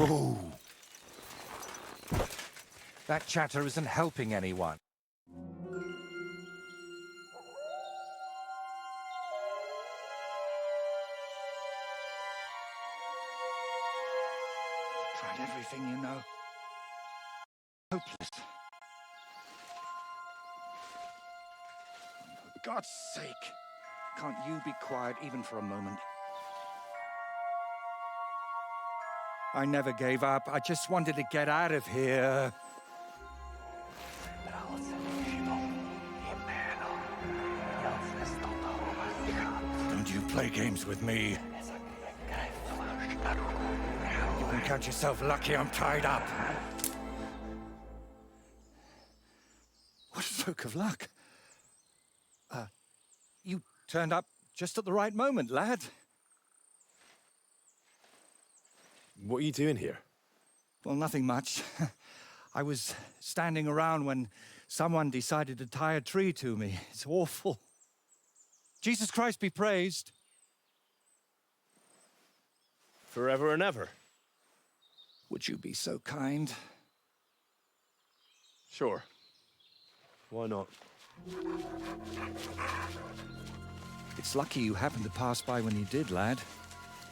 Oh. That chatter isn't helping anyone. Tried everything, you know. Hopeless. For God's sake, can't you be quiet even for a moment? I never gave up. I just wanted to get out of here. Don't you play games with me. You can count yourself lucky I'm tied up. What a stroke of luck. You turned up just at the right moment, lad. What are you doing here? Well, nothing much. I was standing around when someone decided to tie a tree to me. It's awful. Jesus Christ be praised. Forever and ever? Would you be so kind? Sure. Why not? It's lucky you happened to pass by when you did, lad.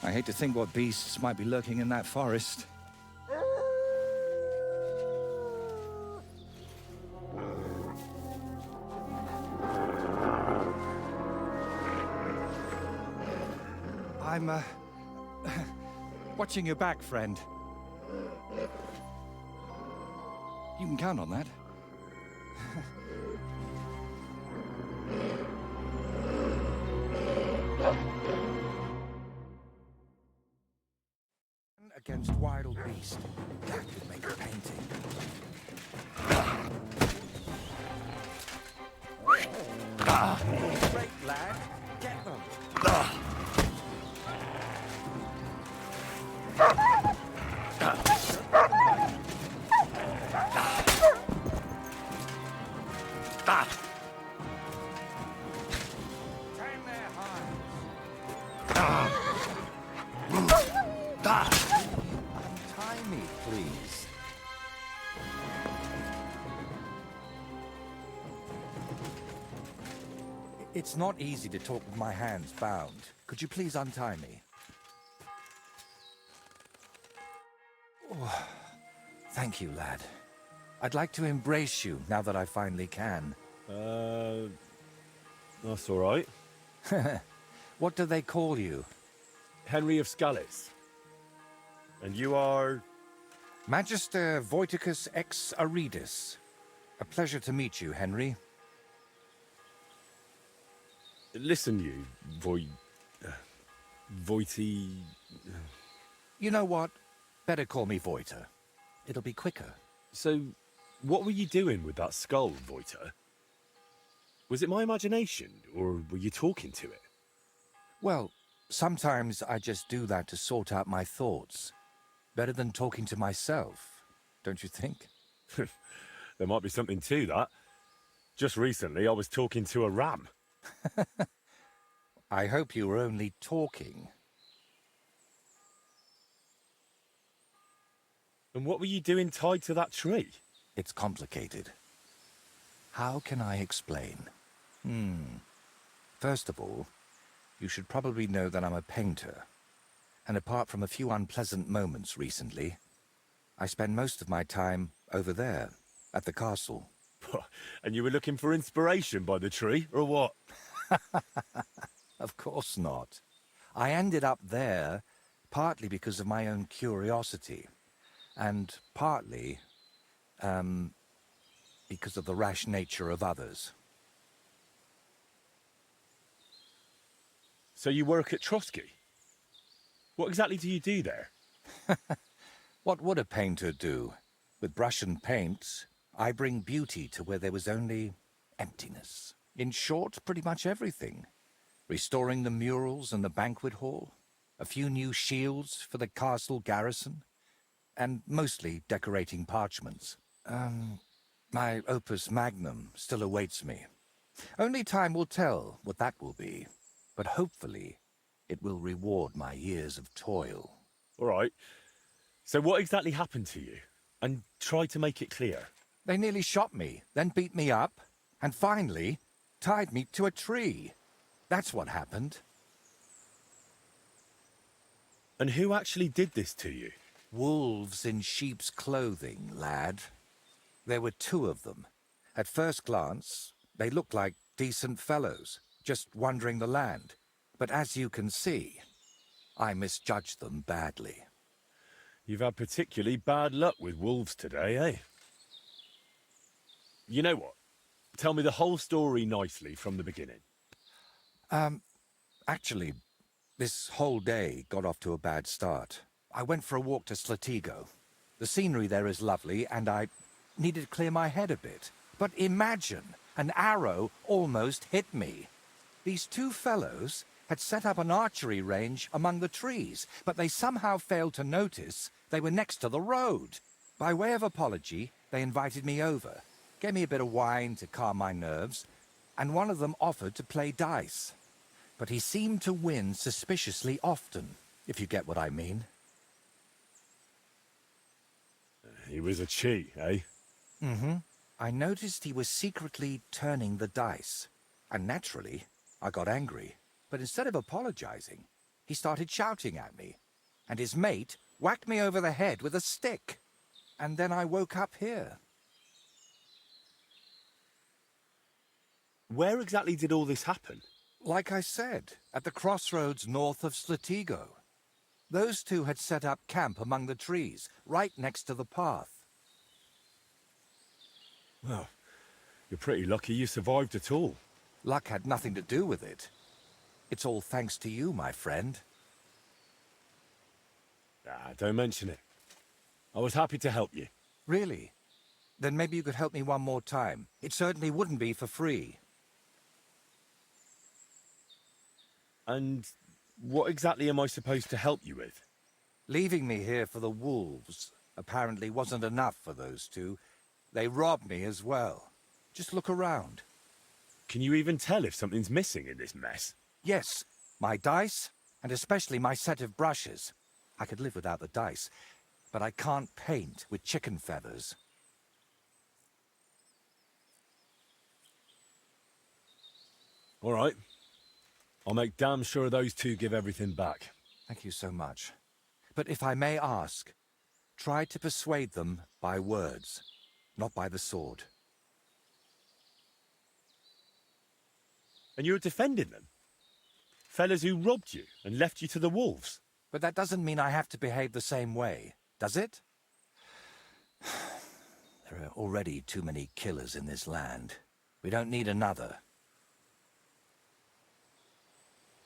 I hate to think what beasts might be lurking in that forest. I'm, watching your back, friend. You can count on that. Against wild beast. That could make a painting. Great, lad. Get them. Tame their hides. Untie me, please. It's not easy to talk with my hands bound. Could you please untie me? Oh, thank you, lad. I'd like to embrace you now that I finally can. That's all right. What do they call you? Henry of Scales. And you are... Magister Voiticus ex Aridus. A pleasure to meet you, Henry. Listen, you, Voity... You know what? Better call me Voiter. It'll be quicker. So, what were you doing with that skull, Voiter? Was it my imagination, or were you talking to it? Well, sometimes I just do that to sort out my thoughts. Better than talking to myself, don't you think? There might be something to that. Just recently, I was talking to a ram. I hope you were only talking. And what were you doing tied to that tree? It's complicated. How can I explain? First of all, you should probably know that I'm a painter. And apart from a few unpleasant moments recently, I spend most of my time over there, at the castle. And you were looking for inspiration by the tree, or what? Of course not. I ended up there partly because of my own curiosity, and partly, because of the rash nature of others. So you work at Trotsky? What exactly do you do there? What would a painter do? With brush and paint, I bring beauty to where there was only emptiness. In short, pretty much everything. Restoring the murals and the banquet hall, a few new shields for the castle garrison, and mostly decorating parchments. My opus magnum still awaits me. Only time will tell what that will be, but hopefully it will reward my years of toil. All right. So what exactly happened to you? And try to make it clear. They nearly shot me, then beat me up, and finally tied me to a tree. That's what happened. And who actually did this to you? Wolves in sheep's clothing, lad. There were two of them. At first glance, they looked like decent fellows, just wandering the land. But as you can see, I misjudged them badly. You've had particularly bad luck with wolves today, eh? You know what? Tell me the whole story nicely from the beginning. Actually, this whole day got off to a bad start. I went for a walk to Slatigo. The scenery there is lovely, and I needed to clear my head a bit. But imagine, an arrow almost hit me. These two fellows had set up an archery range among the trees, but they somehow failed to notice they were next to the road. By way of apology, they invited me over, gave me a bit of wine to calm my nerves, and one of them offered to play dice. But he seemed to win suspiciously often, if you get what I mean. He was a cheat, eh? Mm-hmm. I noticed he was secretly turning the dice. And naturally, I got angry. But instead of apologizing, he started shouting at me. And his mate whacked me over the head with a stick. And then I woke up here. Where exactly did all this happen? Like I said, at the crossroads north of Slatigo. Those two had set up camp among the trees, right next to the path. Well, you're pretty lucky you survived at all. Luck had nothing to do with it. It's all thanks to you, my friend. Ah, don't mention it. I was happy to help you. Really? Then maybe you could help me one more time. It certainly wouldn't be for free. And what exactly am I supposed to help you with? Leaving me here for the wolves apparently wasn't enough for those two. They robbed me as well. Just look around. Can you even tell if something's missing in this mess? Yes, my dice, and especially my set of brushes. I could live without the dice, but I can't paint with chicken feathers. All right. I'll make damn sure those two give everything back. Thank you so much. But if I may ask, try to persuade them by words, not by the sword. And you're defending them? Fellas who robbed you and left you to the wolves? But that doesn't mean I have to behave the same way, does it? There are already too many killers in this land. We don't need another.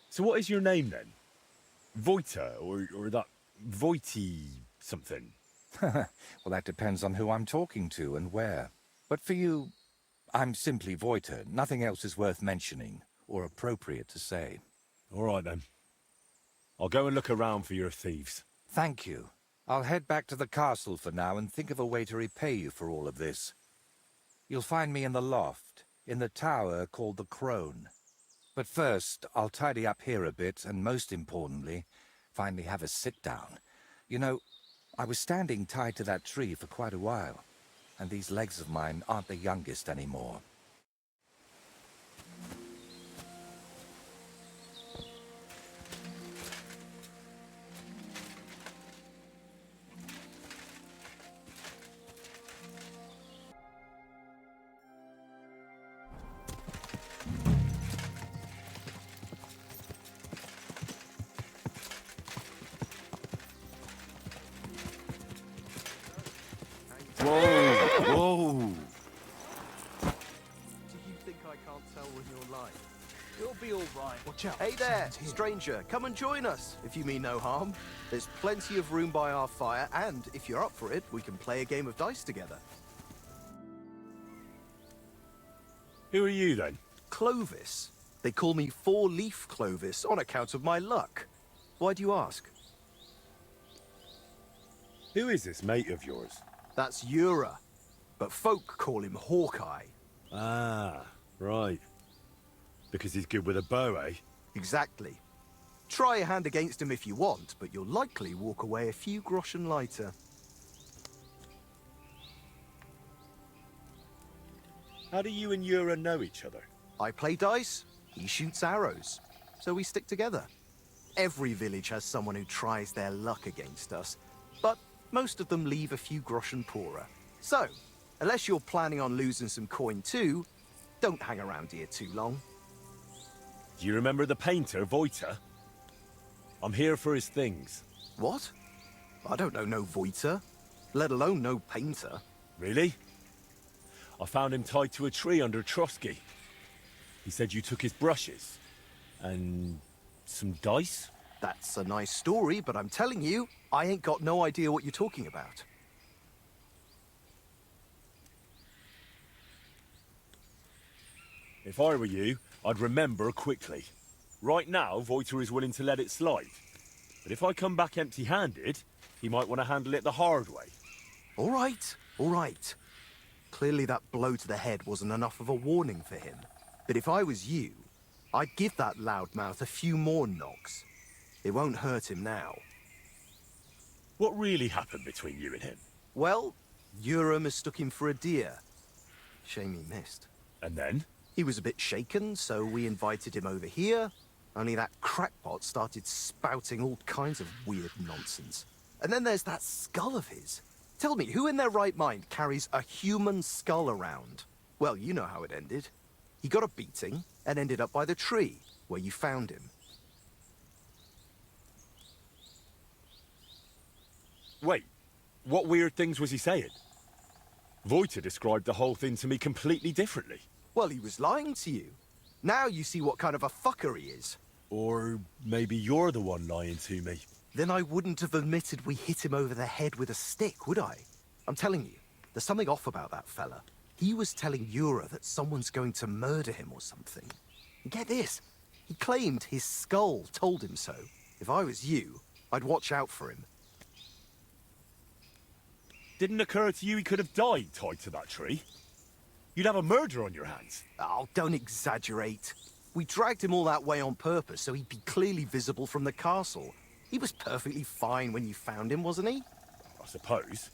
So what is your name then? Voita, or that Voity something? Well, that depends on who I'm talking to and where. But for you, I'm simply Voiter. Nothing else is worth mentioning, or appropriate to say. All right then. I'll go and look around for your thieves. Thank you. I'll head back to the castle for now and think of a way to repay you for all of this. You'll find me in the loft, in the tower called the Crone. But first, I'll tidy up here a bit, and most importantly, finally have a sit-down. You know, I was standing tied to that tree for quite a while, and these legs of mine aren't the youngest anymore. Whoa! Do you think I can't tell when you're lying? You'll be all right. Watch out. Hey there, stranger. Come and join us, if you mean no harm. There's plenty of room by our fire, and if you're up for it, we can play a game of dice together. Who are you then? Clovis. They call me Four-Leaf Clovis on account of my luck. Why do you ask? Who is this mate of yours? That's Ura, but folk call him Hawkeye. Ah, right. Because he's good with a bow, eh? Exactly. Try a hand against him if you want, but you'll likely walk away a few groschen lighter. How do you and Yura know each other? I play dice, he shoots arrows, so we stick together. Every village has someone who tries their luck against us, but most of them leave a few groschen poorer. So, unless you're planning on losing some coin too, don't hang around here too long. Do you remember the painter, Voita? I'm here for his things. What? I don't know no Voiter, let alone no painter. Really? I found him tied to a tree under Trotsky. He said you took his brushes. And some dice? That's a nice story, but I'm telling you, I ain't got no idea what you're talking about. If I were you, I'd remember quickly. Right now, Voiter is willing to let it slide. But if I come back empty-handed, he might want to handle it the hard way. All right, all right. Clearly that blow to the head wasn't enough of a warning for him. But if I was you, I'd give that loudmouth a few more knocks. It won't hurt him now. What really happened between you and him? Well, Yura mistook him for a deer. Shame he missed. And then? He was a bit shaken, so we invited him over here. Only that crackpot started spouting all kinds of weird nonsense. And then there's that skull of his. Tell me, who in their right mind carries a human skull around? Well, you know how it ended. He got a beating and ended up by the tree, where you found him. Wait, what weird things was he saying? Voiter described the whole thing to me completely differently. Well, he was lying to you. Now you see what kind of a fucker he is. Or maybe you're the one lying to me. Then I wouldn't have admitted we hit him over the head with a stick, would I? I'm telling you, there's something off about that fella. He was telling Yura that someone's going to murder him or something. And get this, he claimed his skull told him so. If I was you, I'd watch out for him. Didn't occur to you he could have died tied to that tree? You'd have a murder on your hands. Oh, don't exaggerate. We dragged him all that way on purpose so he'd be clearly visible from the castle. He was perfectly fine when you found him, wasn't he? I suppose.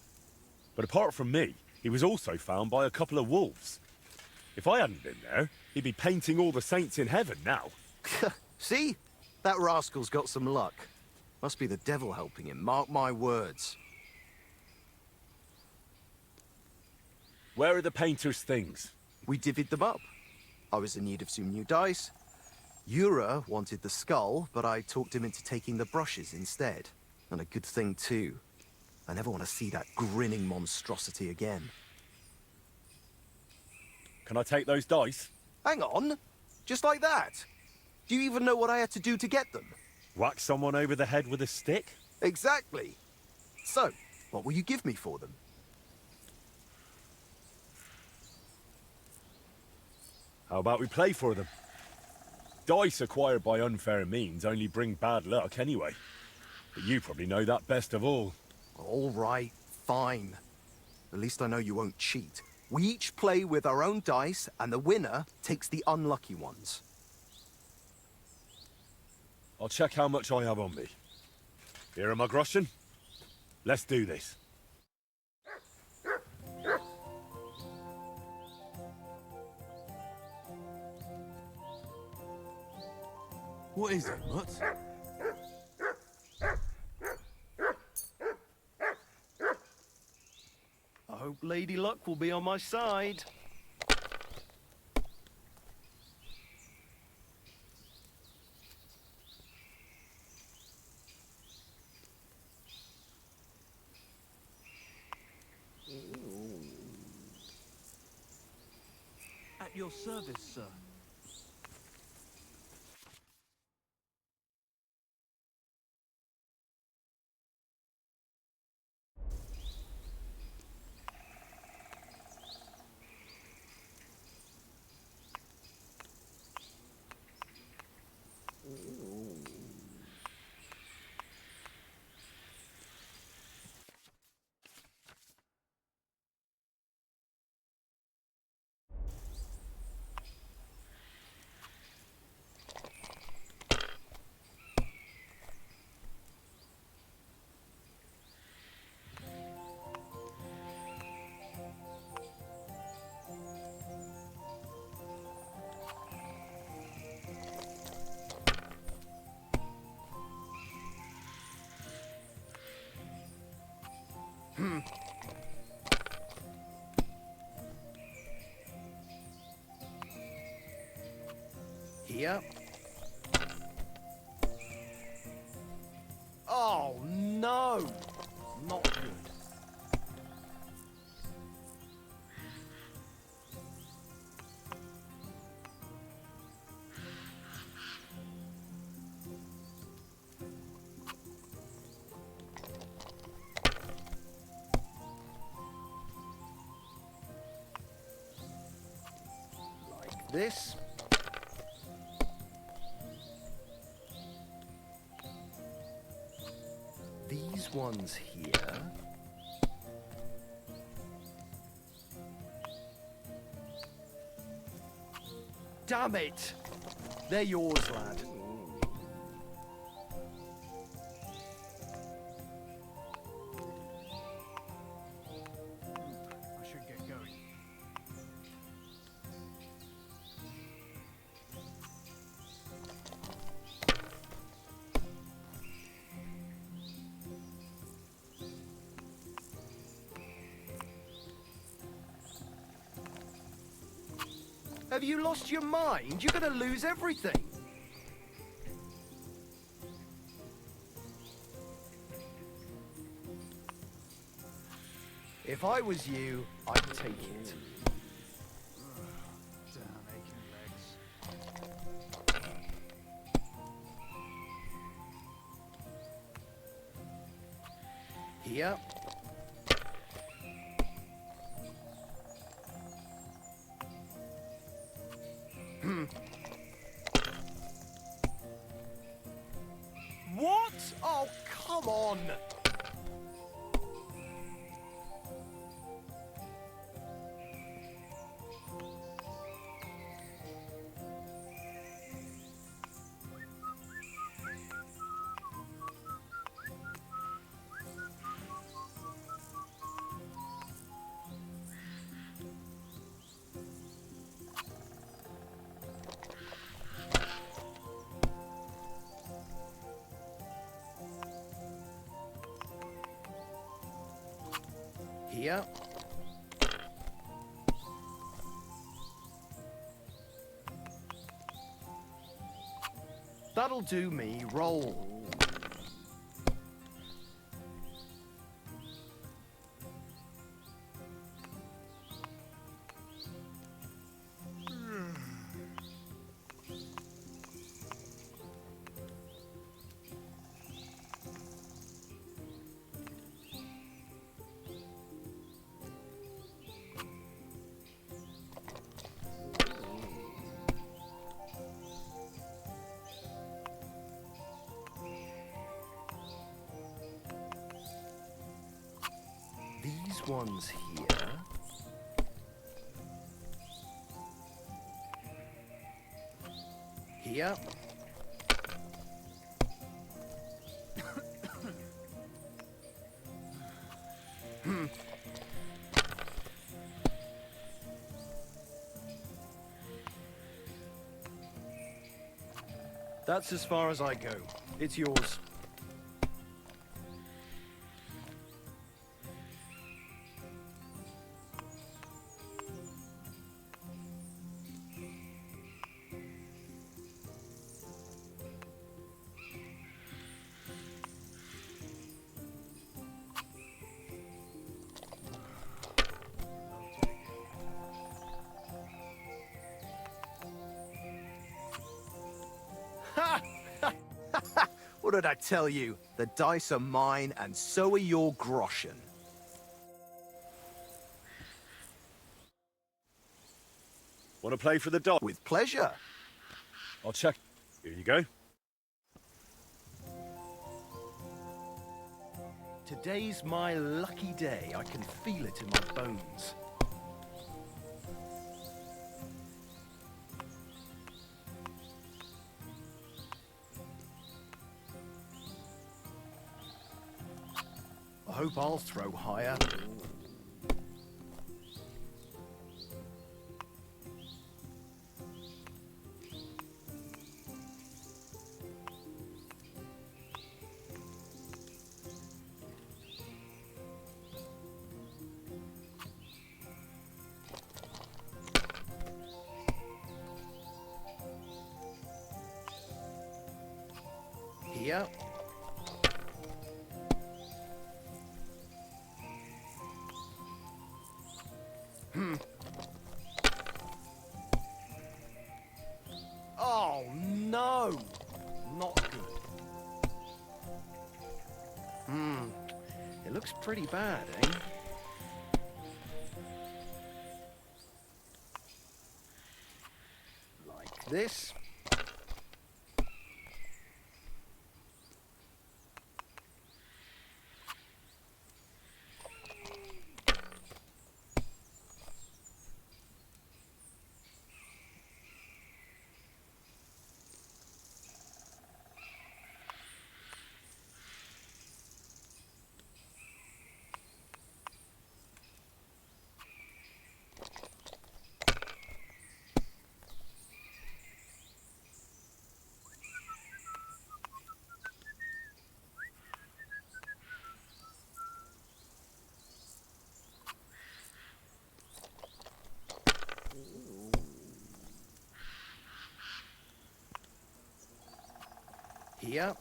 But apart from me, he was also found by a couple of wolves. If I hadn't been there, he'd be painting all the saints in heaven now. See? That rascal's got some luck. Must be the devil helping him, mark my words. Where are the painter's things? We divvied them up. I was in need of some new dice. Yura wanted the skull, but I talked him into taking the brushes instead. And a good thing, too. I never want to see that grinning monstrosity again. Can I take those dice? Hang on. Just like that. Do you even know what I had to do to get them? Whack someone over the head with a stick? Exactly. So, what will you give me for them? How about we play for them? Dice acquired by unfair means only bring bad luck anyway. But you probably know that best of all. All right, fine. At least I know you won't cheat. We each play with our own dice, and the winner takes the unlucky ones. I'll check how much I have on me. Here are my groschen. Let's do this. What is it, Mutt? I hope Lady Luck will be on my side. At your service, sir. Here. Oh, no! Not good. Like this. These ones here. Damn it! They're yours, lad. I should get going. Have you lost your mind? You're gonna lose everything. If I was you, I'd take it. Damn aching legs. Here. What? Oh, come on! Here. That'll do me. Roll. These ones here. Here. That's as far as I go. It's yours. What did I tell you? The dice are mine, and so are your groschen. Want to play for the dog? With pleasure. I'll check. Here you go. Today's my lucky day. I can feel it in my bones. I hope I'll throw higher. Here. Oh no! Not good. It looks pretty bad, eh? Like this. Here.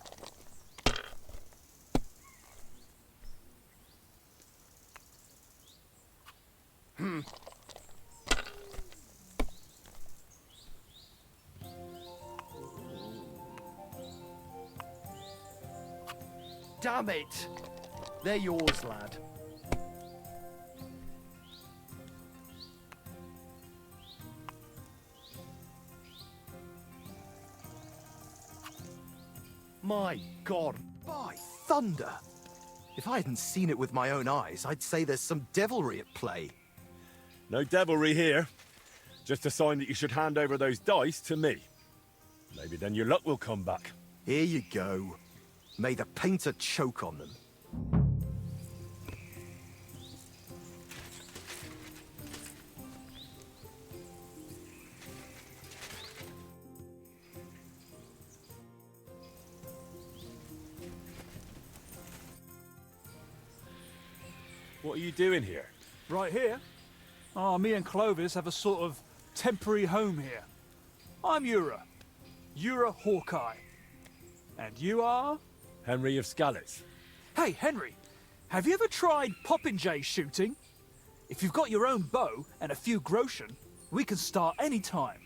Damn it! They're yours, lad. My God, by thunder! If I hadn't seen it with my own eyes, I'd say there's some devilry at play. No devilry here. Just a sign that you should hand over those dice to me. Maybe then your luck will come back. Here you go. May the painter choke on them. What are you doing here? Right here? Oh, me and Clovis have a sort of temporary home here. I'm Ura. Ura Hawkeye. And you are? Henry of Scallis. Hey, Henry, have you ever tried popinjay shooting? If you've got your own bow and a few groschen, we can start any time.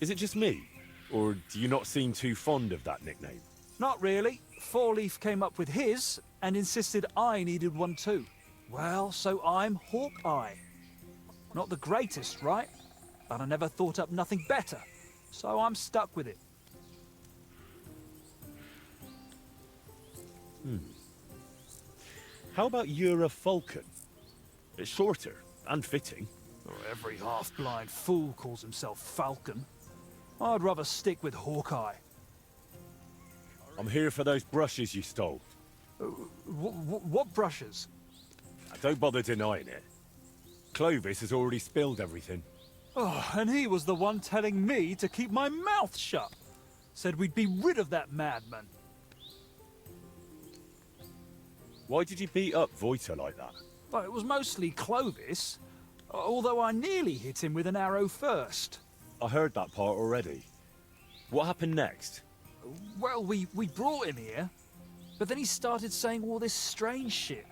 Is it just me? Or do you not seem too fond of that nickname? Not really. Four Leaf came up with his and insisted I needed one too. Well, so I'm Hawkeye. Not the greatest, right? But I never thought up nothing better, so I'm stuck with it. How about Ura Falcon? It's shorter and fitting. Oh, every half-blind fool calls himself Falcon. I'd rather stick with Hawkeye. I'm here for those brushes you stole. What brushes? Now, don't bother denying it. Clovis has already spilled everything. Oh, and he was the one telling me to keep my mouth shut. Said we'd be rid of that madman. Why did you beat up Voita like that? Well, it was mostly Clovis, although I nearly hit him with an arrow first. I heard that part already. What happened next? Well, we brought him here, but then he started saying all this strange shit.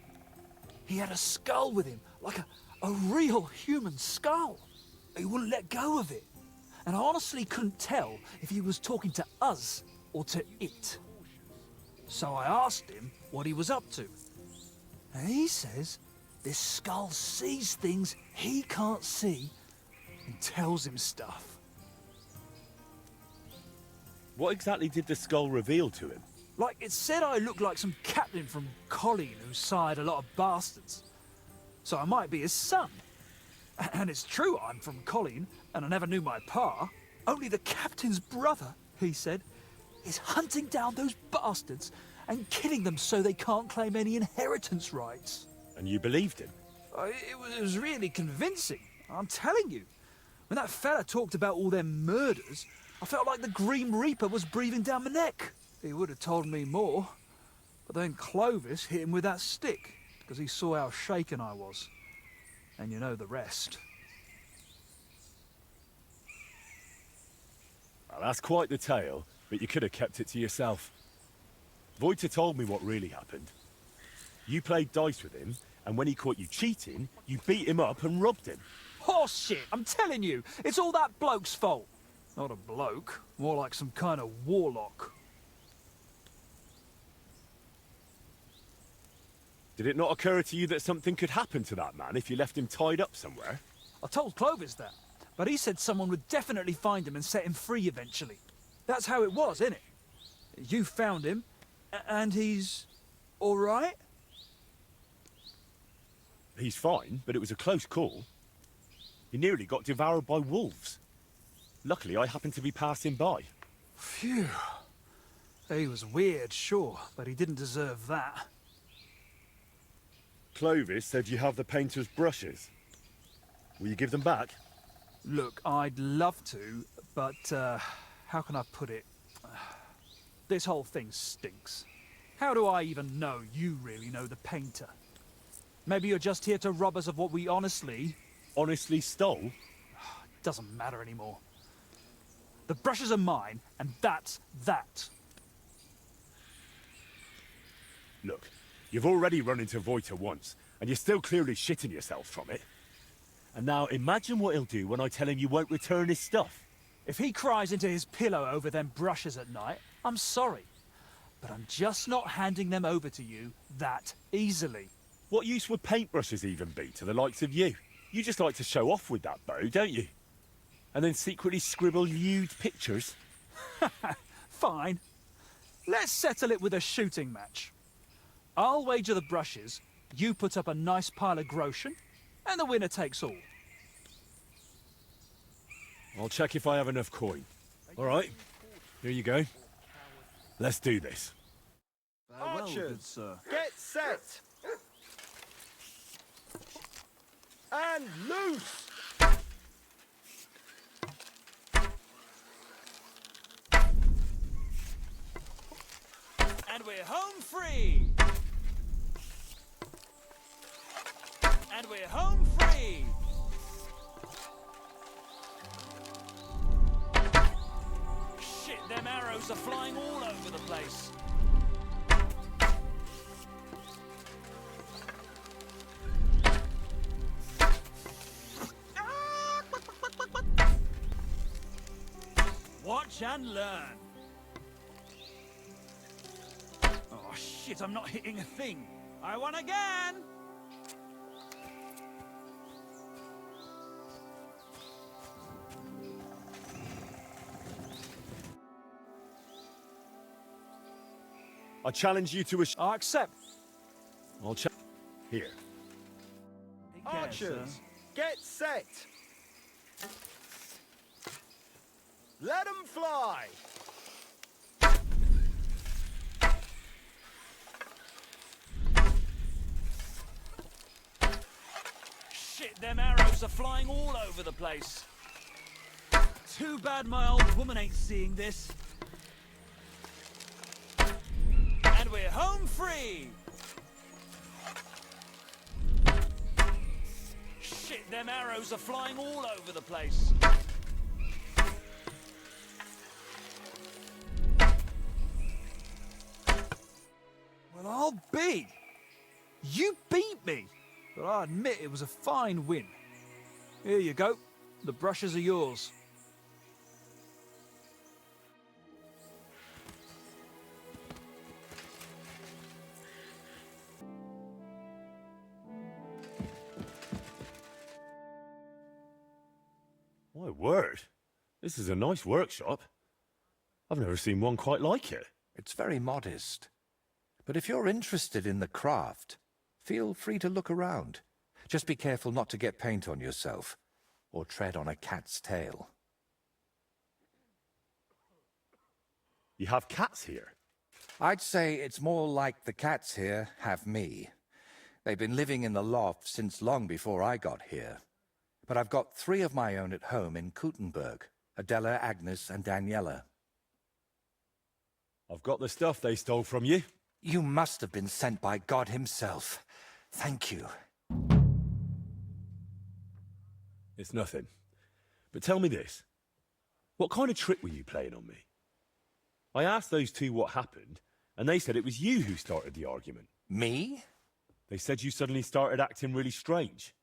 He had a skull with him, like a real human skull. He wouldn't let go of it. And I honestly couldn't tell if he was talking to us or to it. So I asked him what he was up to. And he says this skull sees things he can't see and tells him stuff. What exactly did the skull reveal to him? Like, it said I looked like some captain from Colleen who sired a lot of bastards. So I might be his son. And it's true I'm from Colleen, and I never knew my pa. Only the captain's brother, he said, is hunting down those bastards and killing them so they can't claim any inheritance rights. And you believed him? It was really convincing, I'm telling you. When that fella talked about all them murders, I felt like the Grim Reaper was breathing down my neck. He would have told me more. But then Clovis hit him with that stick, because he saw how shaken I was. And you know the rest. Well, that's quite the tale, but you could have kept it to yourself. Voita told me what really happened. You played dice with him, and when he caught you cheating, you beat him up and robbed him. Horse shit, I'm telling you, it's all that bloke's fault. Not a bloke, more like some kind of warlock. Did it not occur to you that something could happen to that man if you left him tied up somewhere? I told Clovis that, but he said someone would definitely find him and set him free eventually. That's how it was, innit? You found him, and he's all right? He's fine, but it was a close call. He nearly got devoured by wolves. Luckily, I happened to be passing by. Phew. He was weird, sure, but he didn't deserve that. Clovis said you have the painter's brushes. Will you give them back? Look, I'd love to, but, how can I put it? This whole thing stinks. How do I even know you really know the painter? Maybe you're just here to rob us of what we honestly... Honestly stole? Doesn't matter anymore. The brushes are mine, and that's that. Look, you've already run into Voita once, and you're still clearly shitting yourself from it. And now imagine what he'll do when I tell him you won't return his stuff. If he cries into his pillow over them brushes at night, I'm sorry. But I'm just not handing them over to you that easily. What use would paintbrushes even be to the likes of you? You just like to show off with that bow, don't you? And then secretly scribble lewd pictures. Fine. Let's settle it with a shooting match. I'll wager the brushes, you put up a nice pile of groschen, and the winner takes all. I'll check if I have enough coin. All right, here you go. Let's do this. Archers, sir. get set! And loose! And we're home free! And we're home free! Shit, them arrows are flying all over the place. Watch and learn. Oh shit, I'm not hitting a thing. I won again! I challenge you to a... I accept. I'll check... Here. Archers, get set! Let 'em fly! Shit, them arrows are flying all over the place. Too bad my old woman ain't seeing this. And we're home free! Shit, them arrows are flying all over the place. Well, I'll be. You beat me. But I admit it was a fine win. Here you go. The brushes are yours. My word. This is a nice workshop. I've never seen one quite like it. It's very modest. But if you're interested in the craft, feel free to look around. Just be careful not to get paint on yourself, or tread on a cat's tail. You have cats here. I'd say it's more like the cats here have me. They've been living in the loft since long before I got here. But I've got 3 of my own at home in Kuttenberg, Adela, Agnes, and Daniela. I've got the stuff they stole from you. You must have been sent by God himself. Thank you. It's nothing. But tell me this. What kind of trick were you playing on me? I asked those two what happened, and they said it was you who started the argument. Me? They said you suddenly started acting really strange.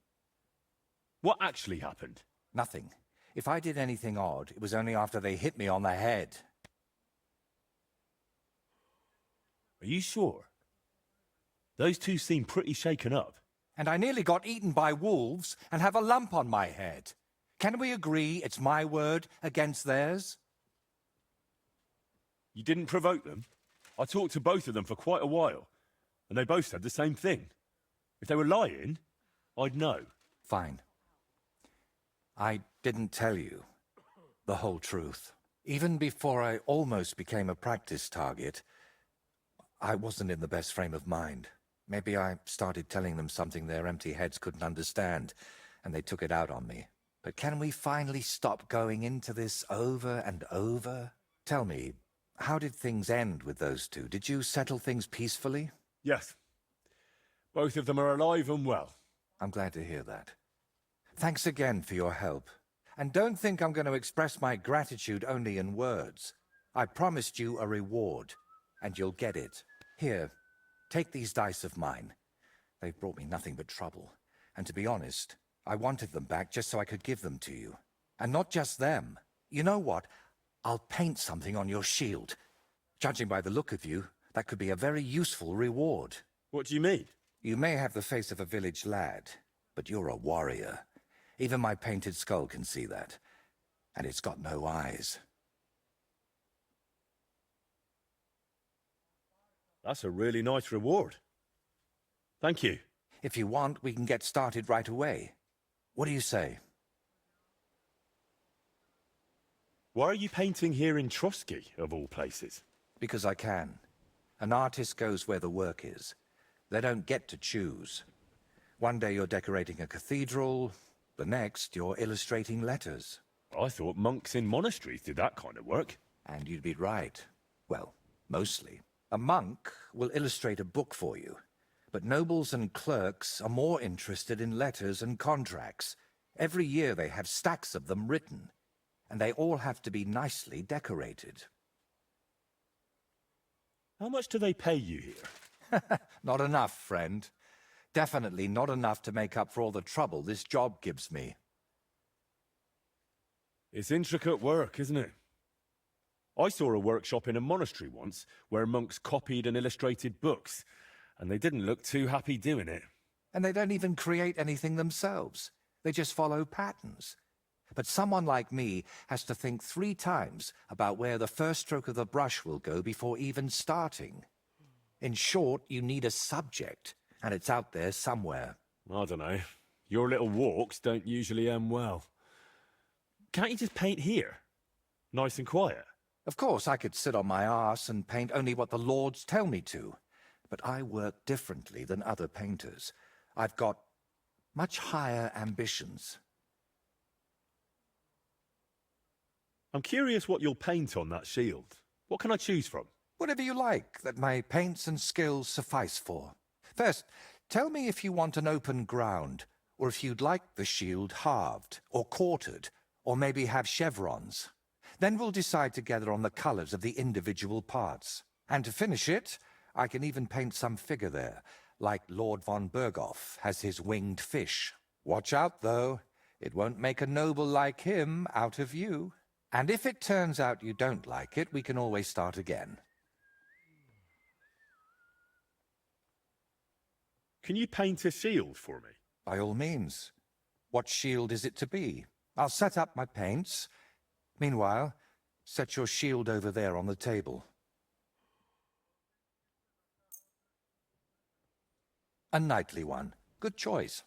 What actually happened? Nothing. If I did anything odd, it was only after they hit me on the head. Are you sure? Those two seem pretty shaken up. And I nearly got eaten by wolves and have a lump on my head. Can we agree it's my word against theirs? You didn't provoke them? I talked to both of them for quite a while, and they both said the same thing. If they were lying, I'd know. Fine. I didn't tell you the whole truth. Even before I almost became a practice target, I wasn't in the best frame of mind. Maybe I started telling them something their empty heads couldn't understand, and they took it out on me. But can we finally stop going into this over and over? Tell me, how did things end with those two? Did you settle things peacefully? Yes. Both of them are alive and well. I'm glad to hear that. Thanks again for your help. And don't think I'm going to express my gratitude only in words. I promised you a reward, and you'll get it. Here, take these dice of mine. They've brought me nothing but trouble. And to be honest, I wanted them back just so I could give them to you. And not just them. You know what? I'll paint something on your shield. Judging by the look of you, that could be a very useful reward. What do you mean? You may have the face of a village lad, but you're a warrior. Even my painted skull can see that. And it's got no eyes. That's a really nice reward. Thank you. If you want, we can get started right away. What do you say? Why are you painting here in Trotsky, of all places? Because I can. An artist goes where the work is. They don't get to choose. One day you're decorating a cathedral, the next you're illustrating letters. I thought monks in monasteries did that kind of work. And you'd be right. Well, mostly. A monk will illustrate a book for you, but nobles and clerks are more interested in letters and contracts. Every year they have stacks of them written, and they all have to be nicely decorated. How much do they pay you here? Not enough, friend. Definitely not enough to make up for all the trouble this job gives me. It's intricate work, isn't it? I saw a workshop in a monastery once where monks copied and illustrated books, and they didn't look too happy doing it. And they don't even create anything themselves. They just follow patterns. But someone like me has to think 3 times about where the first stroke of the brush will go before even starting. In short, you need a subject, and it's out there somewhere. I don't know. Your little walks don't usually end well. Can't you just paint here? Nice and quiet. Of course, I could sit on my arse and paint only what the lords tell me to. But I work differently than other painters. I've got much higher ambitions. I'm curious what you'll paint on that shield. What can I choose from? Whatever you like that my paints and skills suffice for. First, tell me if you want an open ground, or if you'd like the shield halved, or quartered, or maybe have chevrons. Then we'll decide together on the colors of the individual parts. And to finish it, I can even paint some figure there, like Lord von Berghoff has his winged fish. Watch out, though. It won't make a noble like him out of you. And if it turns out you don't like it, we can always start again. Can you paint a shield for me? By all means. What shield is it to be? I'll set up my paints. Meanwhile, set your shield over there on the table. A knightly one. Good choice.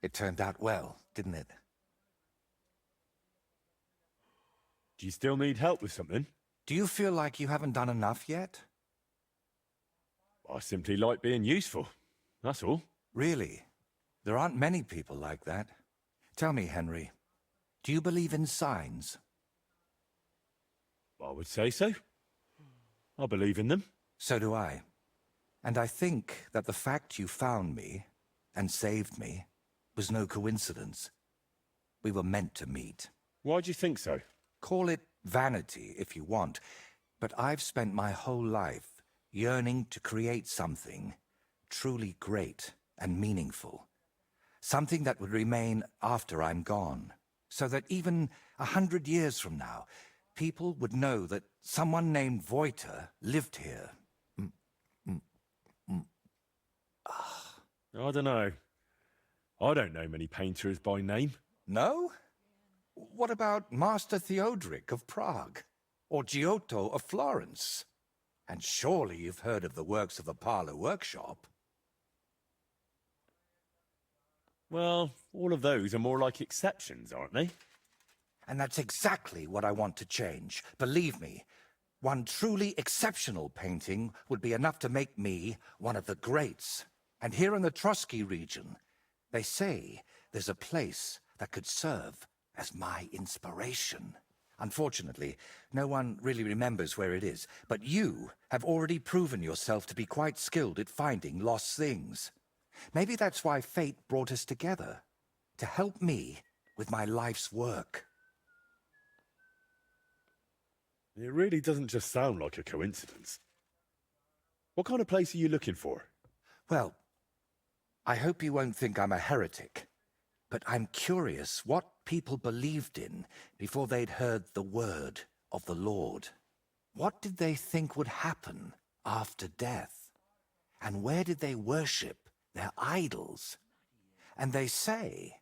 It turned out well, didn't it? Do you still need help with something? Do you feel like you haven't done enough yet? I simply like being useful. That's all. Really? There aren't many people like that. Tell me, Henry, do you believe in signs? I would say so. I believe in them. So do I. And I think that the fact you found me and saved me was no coincidence. We were meant to meet. Why do you think so? Call it vanity if you want, but I've spent my whole life yearning to create something truly great and meaningful. Something that would remain after I'm gone, so that even 100 years from now, people would know that someone named Voiter lived here. I don't know. I don't know many painters by name. No? What about Master Theodoric of Prague? Or Giotto of Florence? And surely you've heard of the works of the Parlour Workshop. Well, all of those are more like exceptions, aren't they? And that's exactly what I want to change. Believe me, one truly exceptional painting would be enough to make me one of the greats. And here in the Trotsky region, they say there's a place that could serve as my inspiration. Unfortunately, no one really remembers where it is, but you have already proven yourself to be quite skilled at finding lost things. Maybe that's why fate brought us together, to help me with my life's work. It really doesn't just sound like a coincidence. What kind of place are you looking for? Well, I hope you won't think I'm a heretic, but I'm curious what people believed in before they'd heard the word of the Lord. What did they think would happen after death? And where did they worship their idols? And they say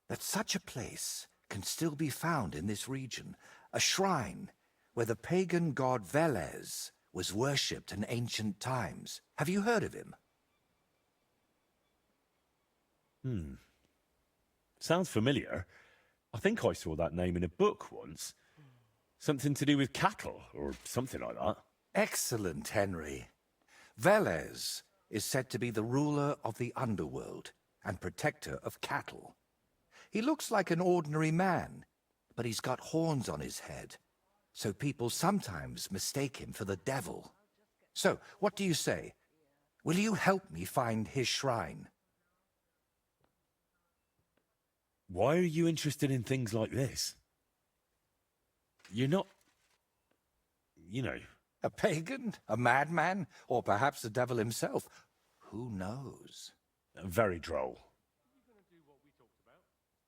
that such a place can still be found in this region, a shrine where the pagan god Velez was worshipped in ancient times. Have you heard of him? Sounds familiar. I think I saw that name in a book once. Something to do with cattle, or something like that. Excellent, Henry. Velez is said to be the ruler of the underworld and protector of cattle. He looks like an ordinary man, but he's got horns on his head, so people sometimes mistake him for the devil. So, what do you say? Will you help me find his shrine? Why are you interested in things like this? You're not... you know... A pagan? A madman? Or perhaps the devil himself? Who knows? very droll.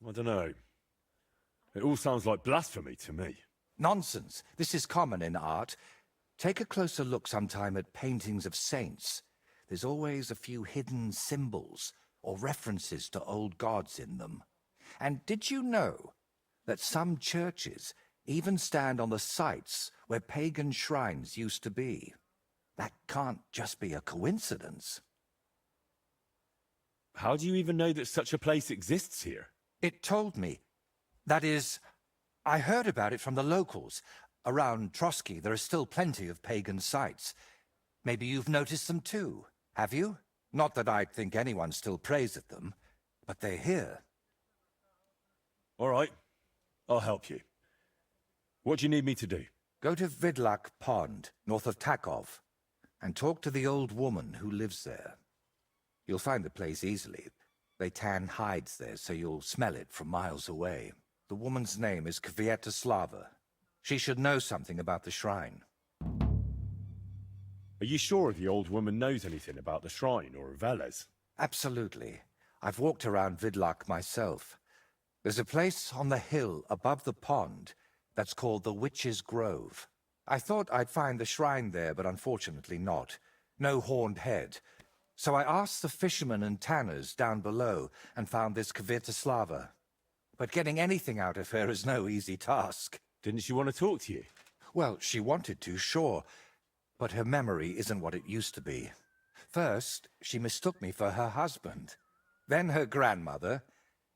I don't know. It all sounds like blasphemy to me. Nonsense. This is common in art. Take a closer look sometime at paintings of saints. There's always a few hidden symbols or references to old gods in them. And did you know that some churches even stand on the sites where pagan shrines used to be? That can't just be a coincidence. How do you even know that such a place exists here? It told me. That is, I heard about it from the locals. Around Trotsky, there are still plenty of pagan sites. Maybe you've noticed them too, have you? Not that I'd think anyone still prays at them, but they're here. All right, I'll help you. What do you need me to do? Go to Vidlak Pond, north of Takov, and talk to the old woman who lives there. You'll find the place easily. They tan hides there, so you'll smell it from miles away. The woman's name is Kvietoslava. She should know something about the shrine. Are you sure the old woman knows anything about the shrine or Velez? Absolutely. I've walked around Vidlak myself. There's a place on the hill above the pond that's called the Witch's Grove. I thought I'd find the shrine there, but unfortunately not. No horned head. So I asked the fishermen and tanners down below and found this Kvietoslava. But getting anything out of her is no easy task. Didn't she want to talk to you? Well, she wanted to, sure. But her memory isn't what it used to be. First, she mistook me for her husband. Then her grandmother.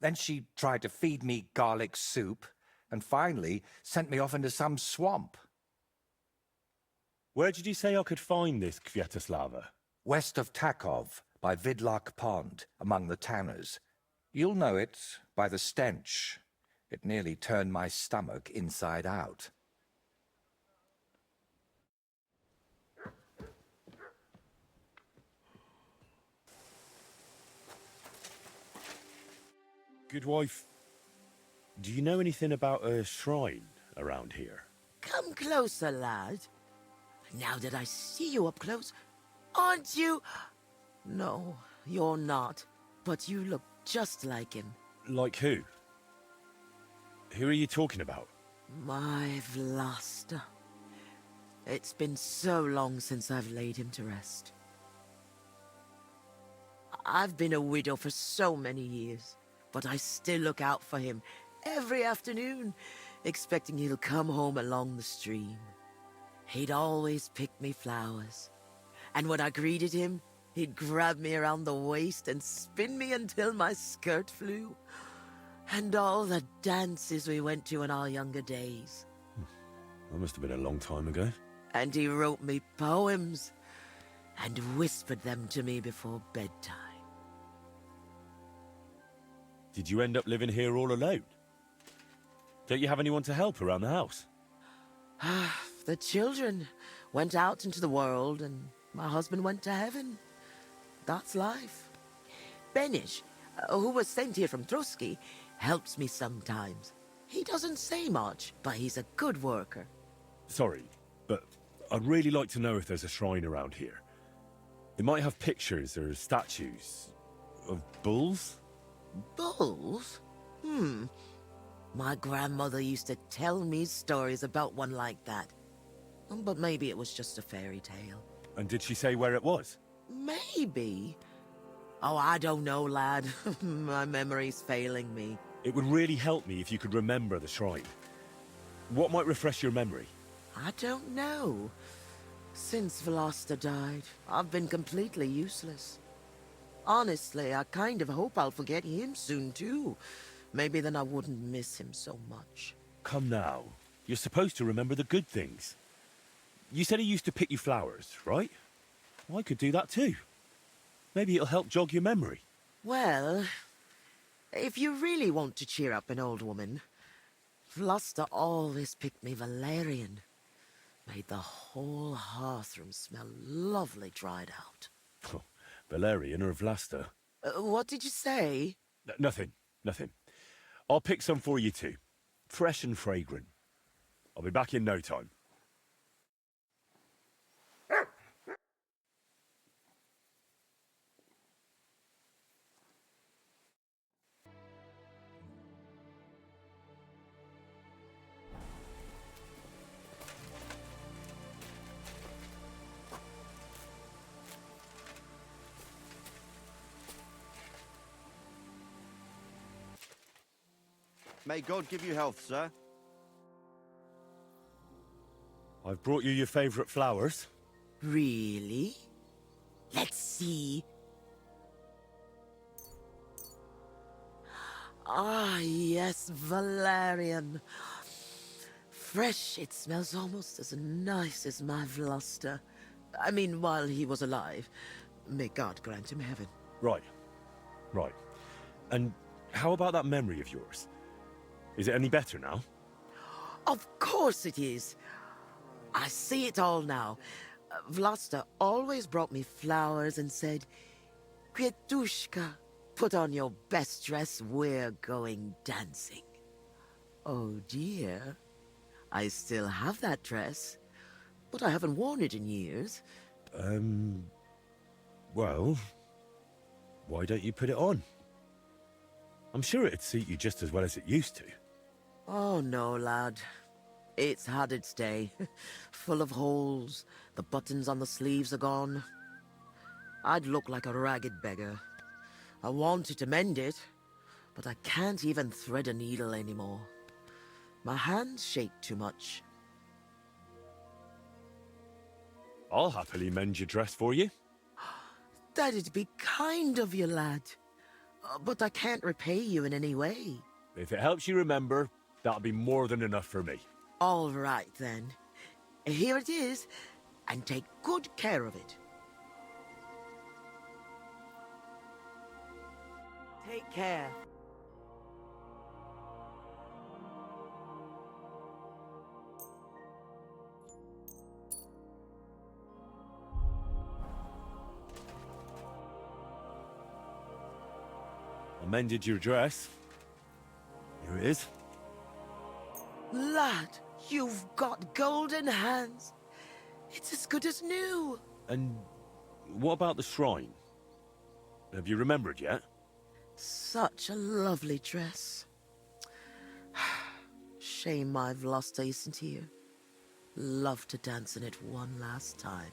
Then she tried to feed me garlic soup, and finally sent me off into some swamp. Where did you say I could find this Kviatoslava? West of Takov, by Vidlak Pond, among the tanners. You'll know it by the stench. It nearly turned my stomach inside out. Good wife, do you know anything about a shrine around here? Come closer, lad. Now that I see you up close, aren't you? No, you're not. But you look just like him. Like who? Who are you talking about? My Vlasta. It's been so long since I've laid him to rest. I've been a widow for so many years, but I still look out for him every afternoon, expecting he'll come home along the stream. He'd always pick me flowers, and when I greeted him, he'd grab me around the waist and spin me until my skirt flew. And all the dances we went to in our younger days. That must have been a long time ago. And he wrote me poems and whispered them to me before bedtime. Did you end up living here all alone? Don't you have anyone to help around the house? The children went out into the world and my husband went to heaven. That's life. Benish, who was sent here from Trotsky, helps me sometimes. He doesn't say much, but he's a good worker. Sorry, but I'd really like to know if there's a shrine around here. It might have pictures or statues of bulls. Bulls? My grandmother used to tell me stories about one like that. But maybe it was just a fairy tale. And did she say where it was? Maybe. Oh, I don't know, lad. My memory's failing me. It would really help me if you could remember the shrine. What might refresh your memory? I don't know. Since Vlasta died, I've been completely useless. Honestly, I kind of hope I'll forget him soon, too. Maybe then I wouldn't miss him so much. Come now. You're supposed to remember the good things. You said he used to pick you flowers, right? Well, I could do that too. Maybe it'll help jog your memory. Well, if you really want to cheer up an old woman, Vlasta always picked me valerian. Made the whole hearthroom smell lovely dried out. Oh, Valerian or Vlasta? What did you say? Nothing. I'll pick some for you too. Fresh and fragrant. I'll be back in no time. May God give you health, sir. I've brought you your favorite flowers. Really? Let's see. Ah, yes, valerian. Fresh, it smells almost as nice as my Vlasta. I mean, while he was alive. May God grant him heaven. Right. And how about that memory of yours? Is it any better now? Of course it is. I see it all now. Vlasta always brought me flowers and said, Květuška, put on your best dress, we're going dancing. Oh dear. I still have that dress, but I haven't worn it in years. Well, why don't you put it on? I'm sure it'd suit you just as well as it used to. Oh no, lad. It's had its day. Full of holes. The buttons on the sleeves are gone. I'd look like a ragged beggar. I wanted to mend it, but I can't even thread a needle anymore. My hands shake too much. I'll happily mend your dress for you. That'd be kind of you, lad. But I can't repay you in any way. If it helps you remember, that'll be more than enough for me. All right, then. Here it is, and take good care of it. Take care. I mended your dress. Here it is. Lad, you've got golden hands. It's as good as new. And what about the shrine? Have you remembered yet? Such a lovely dress. Shame I've lost Ace here. Love to dance in it one last time.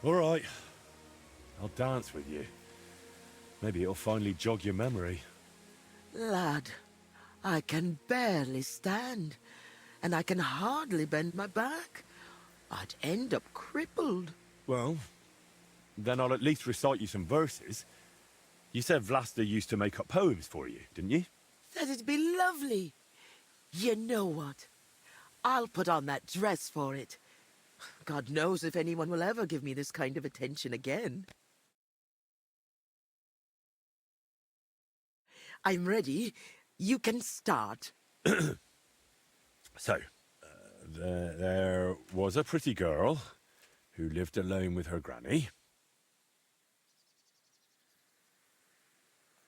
All right. I'll dance with you. Maybe it'll finally jog your memory. Lad, I can barely stand, and I can hardly bend my back. I'd end up crippled. Well, then I'll at least recite you some verses. You said Vlasta used to make up poems for you, didn't you? That'd be lovely. You know what? I'll put on that dress for it. God knows if anyone will ever give me this kind of attention again. I'm ready. You can start. So, there was a pretty girl who lived alone with her granny.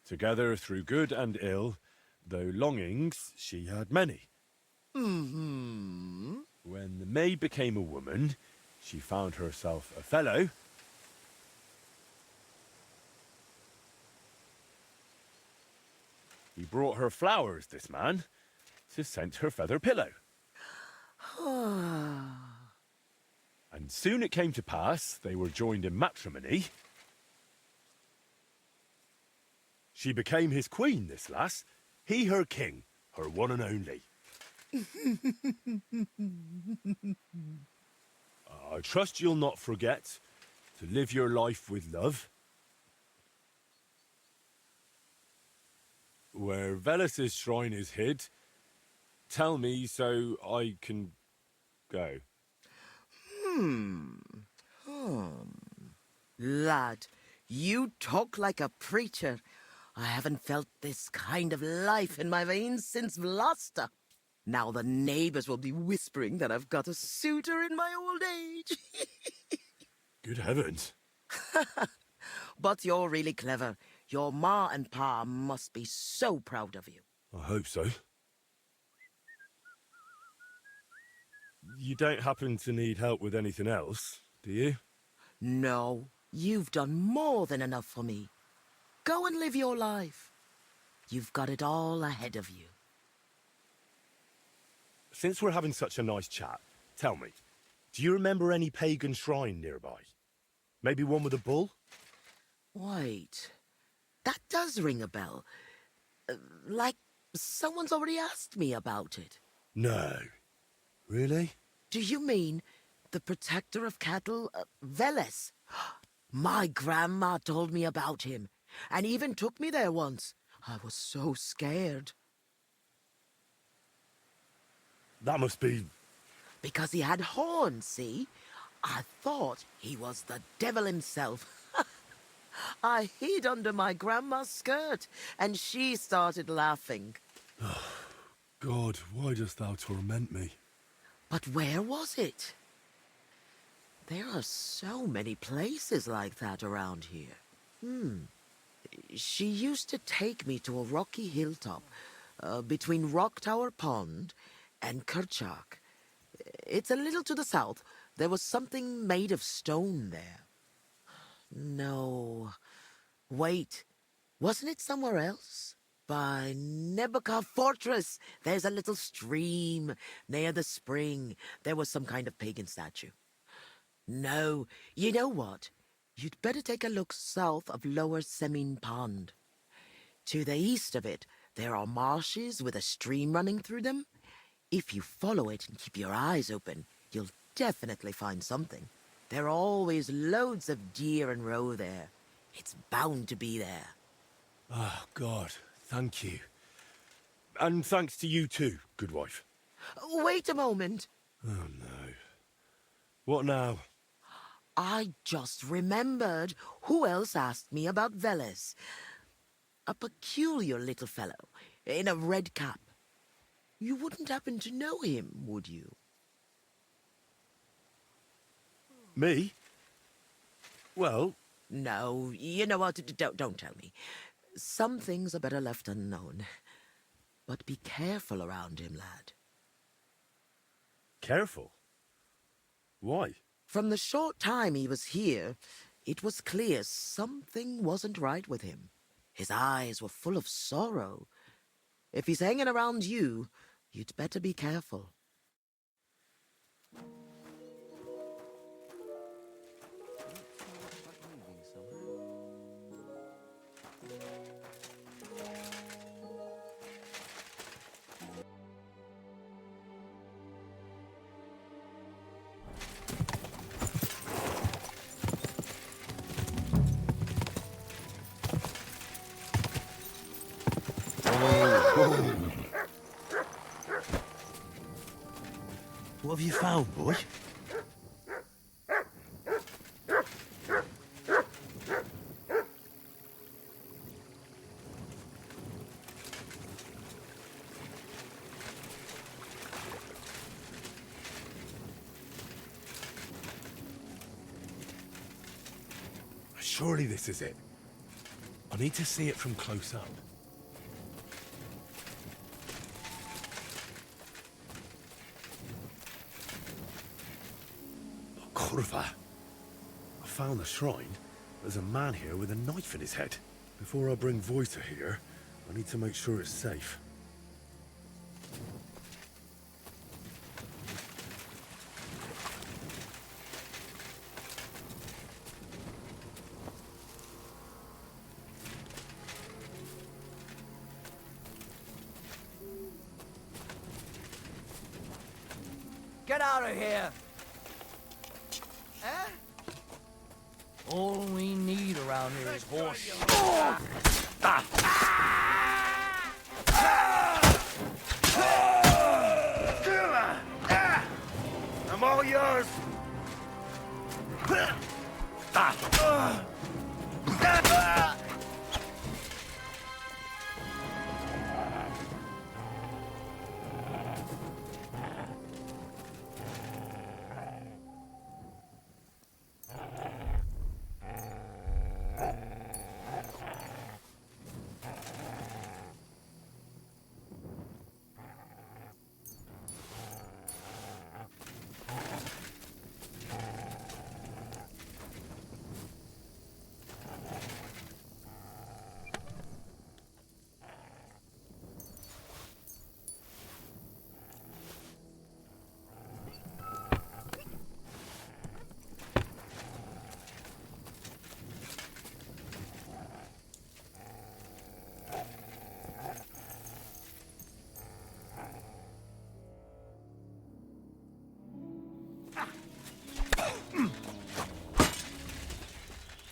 Together through good and ill, though longings she had many. Mm-hmm. When the maid became a woman, she found herself a fellow. He brought her flowers, this man, to scent her feather pillow. And soon it came to pass they were joined in matrimony. She became his queen, this lass. He her king, her one and only. I trust you'll not forget to live your life with love. Where Velus's shrine is hid, tell me so I can go. Lad, you talk like a preacher. I haven't felt this kind of life in my veins since Vlasta. Now the neighbors will be whispering that I've got a suitor in my old age. Good heavens. But you're really clever. Your ma and pa must be so proud of you. I hope so. You don't happen to need help with anything else, do you? No, you've done more than enough for me. Go and live your life. You've got it all ahead of you. Since we're having such a nice chat, tell me, do you remember any pagan shrine nearby? Maybe one with a bull? Wait, that does ring a bell. Like someone's already asked me about it. No. Really? Do you mean the protector of cattle, Veles? My grandma told me about him, and even took me there once. I was so scared. That must be... Because he had horns, see? I thought he was the devil himself. I hid under my grandma's skirt, and she started laughing. God, why dost thou torment me? But where was it? There are so many places like that around here. She used to take me to a rocky hilltop between Rock Tower Pond and Kerchak. It's a little to the south. There was something made of stone there. No. Wait. Wasn't it somewhere else? By Nebuchadnezzar Fortress. There's a little stream near the spring. There was some kind of pagan statue. No. You know what? You'd better take a look south of Lower Semin Pond. To the east of it, there are marshes with a stream running through them. If you follow it and keep your eyes open, you'll definitely find something. There are always loads of deer and roe there. It's bound to be there. Oh, God, thank you. And thanks to you too, good wife. Wait a moment. Oh, no. What now? I just remembered who else asked me about Veles. A peculiar little fellow in a red cap. You wouldn't happen to know him, would you? Me? Well, No, you know what? Don't tell me. Some things are better left unknown. But be careful around him, lad. careful. Why? From the short time he was here, it was clear something wasn't right with him. His eyes were full of sorrow. If he's hanging around you, you'd better be careful. What have you found, boy? Surely this is it. I need to see it from close up. Curva. I found the shrine. There's a man here with a knife in his head. Before I bring Voita here, I need to make sure it's safe. Get out of here! All we need around here is horse shit. I'm all yours!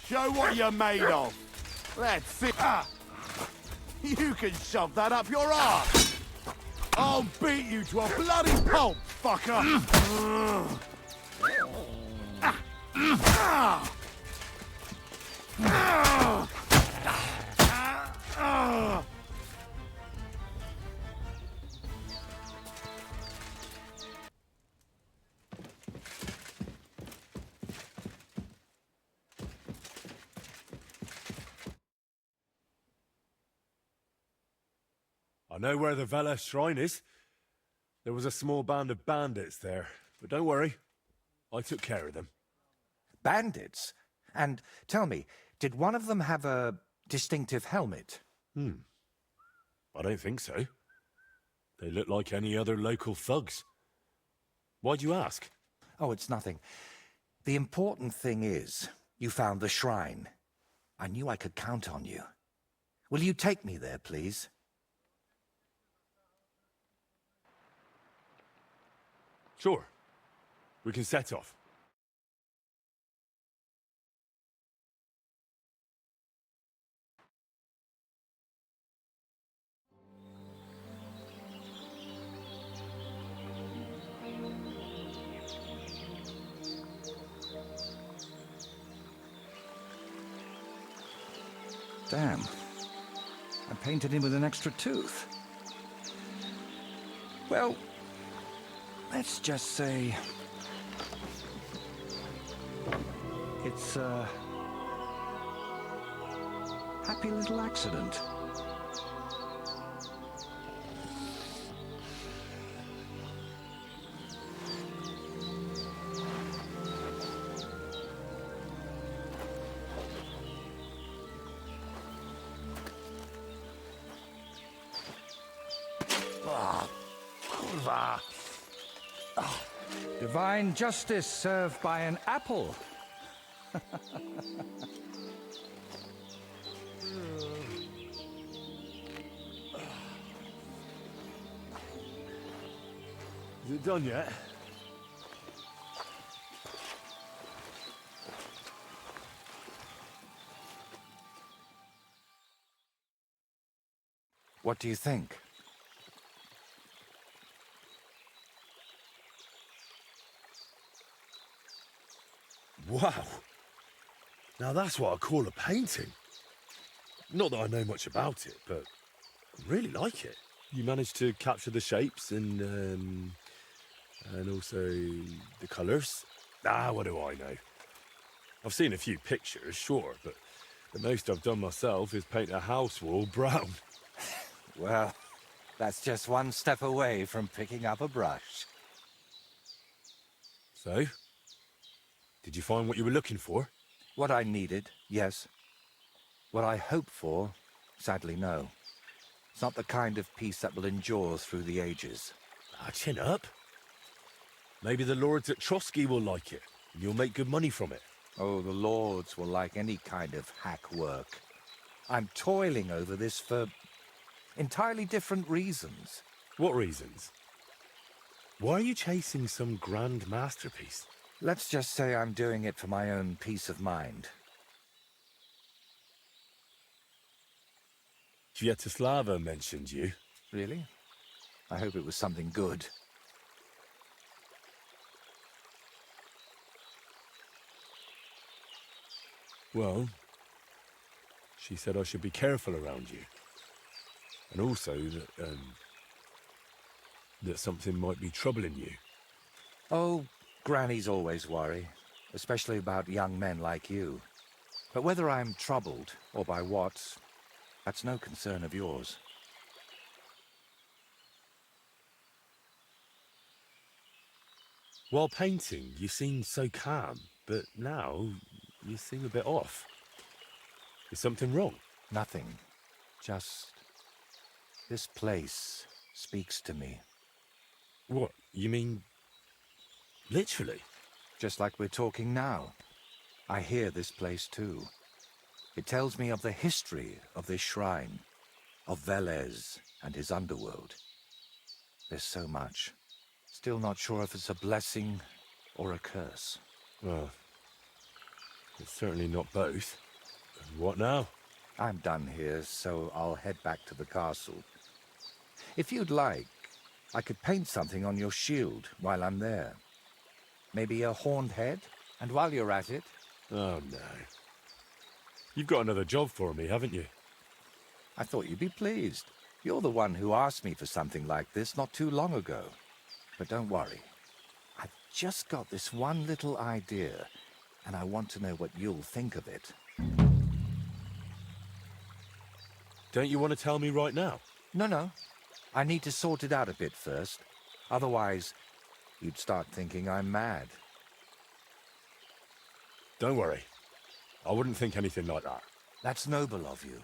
Show what you're made of. Let's see. You can shove that up your arse. I'll beat you to a bloody pulp, fucker. I know where the Veles shrine is. There was a small band of bandits there, but don't worry. I took care of them. Bandits? And tell me, did one of them have a distinctive helmet? I don't think so. They look like any other local thugs. Why'd you ask? Oh, it's nothing. The important thing is, you found the shrine. I knew I could count on you. Will you take me there, please? Sure. We can set off. Damn. I painted him with an extra tooth. Well, let's just say it's a happy little accident. Divine justice served by an apple. Is it done yet? What do you think? Wow. Now that's what I call a painting. Not that I know much about it, but I really like it. You managed to capture the shapes and also the colours. What do I know? I've seen a few pictures, sure, but the most I've done myself is paint a house wall brown. Well, that's just one step away from picking up a brush. So, did you find what you were looking for? What I needed, yes. What I hoped for, sadly, no. It's not the kind of piece that will endure through the ages. Chin up. Maybe the lords at Trotsky will like it, and you'll make good money from it. Oh, the lords will like any kind of hack work. I'm toiling over this for entirely different reasons. What reasons? Why are you chasing some grand masterpiece? Let's just say I'm doing it for my own peace of mind. Sviatoslava mentioned you. Really? I hope it was something good. Well, she said I should be careful around you. And also that something might be troubling you. Oh, grannies always worry, especially about young men like you. But whether I'm troubled or by what, that's no concern of yours. While painting, you seemed so calm, but now you seem a bit off. Is something wrong? Nothing. Just this place speaks to me. What, you mean literally? Just like we're talking now. I hear this place too. It tells me of the history of this shrine, of Velez and his underworld. There's so much. Still not sure if it's a blessing or a curse. Well, it's certainly not both. And what now? I'm done here, so I'll head back to the castle. If you'd like, I could paint something on your shield while I'm there. Maybe a horned head? And while you're at it... Oh, no. You've got another job for me, haven't you? I thought you'd be pleased. You're the one who asked me for something like this not too long ago. But don't worry. I've just got this one little idea, and I want to know what you'll think of it. Don't you want to tell me right now? No. I need to sort it out a bit first. Otherwise, you'd start thinking I'm mad. Don't worry. I wouldn't think anything like that. That's noble of you.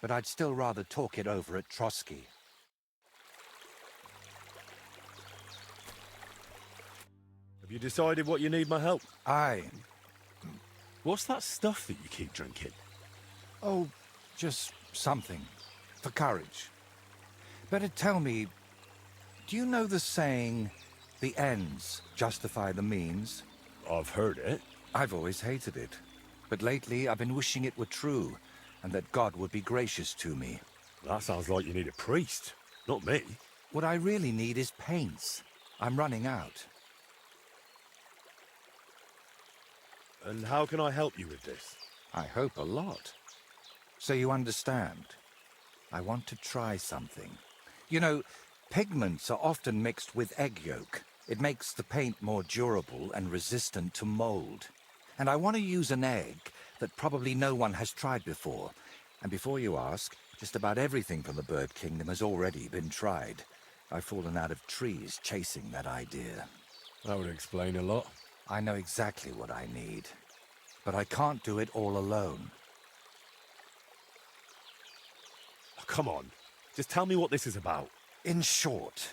But I'd still rather talk it over at Trotsky. Have you decided what you need my help? Aye. What's that stuff that you keep drinking? Oh, just something. For courage. Better tell me, do you know the saying, the ends justify the means? I've heard it. I've always hated it. But lately I've been wishing it were true, and that God would be gracious to me. That sounds like you need a priest, not me. What I really need is paints. I'm running out. And how can I help you with this? I hope a lot. So you understand. I want to try something. You know, pigments are often mixed with egg yolk. It makes the paint more durable and resistant to mold. And I want to use an egg that probably no one has tried before. And before you ask, just about everything from the bird kingdom has already been tried. I've fallen out of trees chasing that idea. That would explain a lot. I know exactly what I need, but I can't do it all alone. Oh, come on. Just tell me what this is about. In short,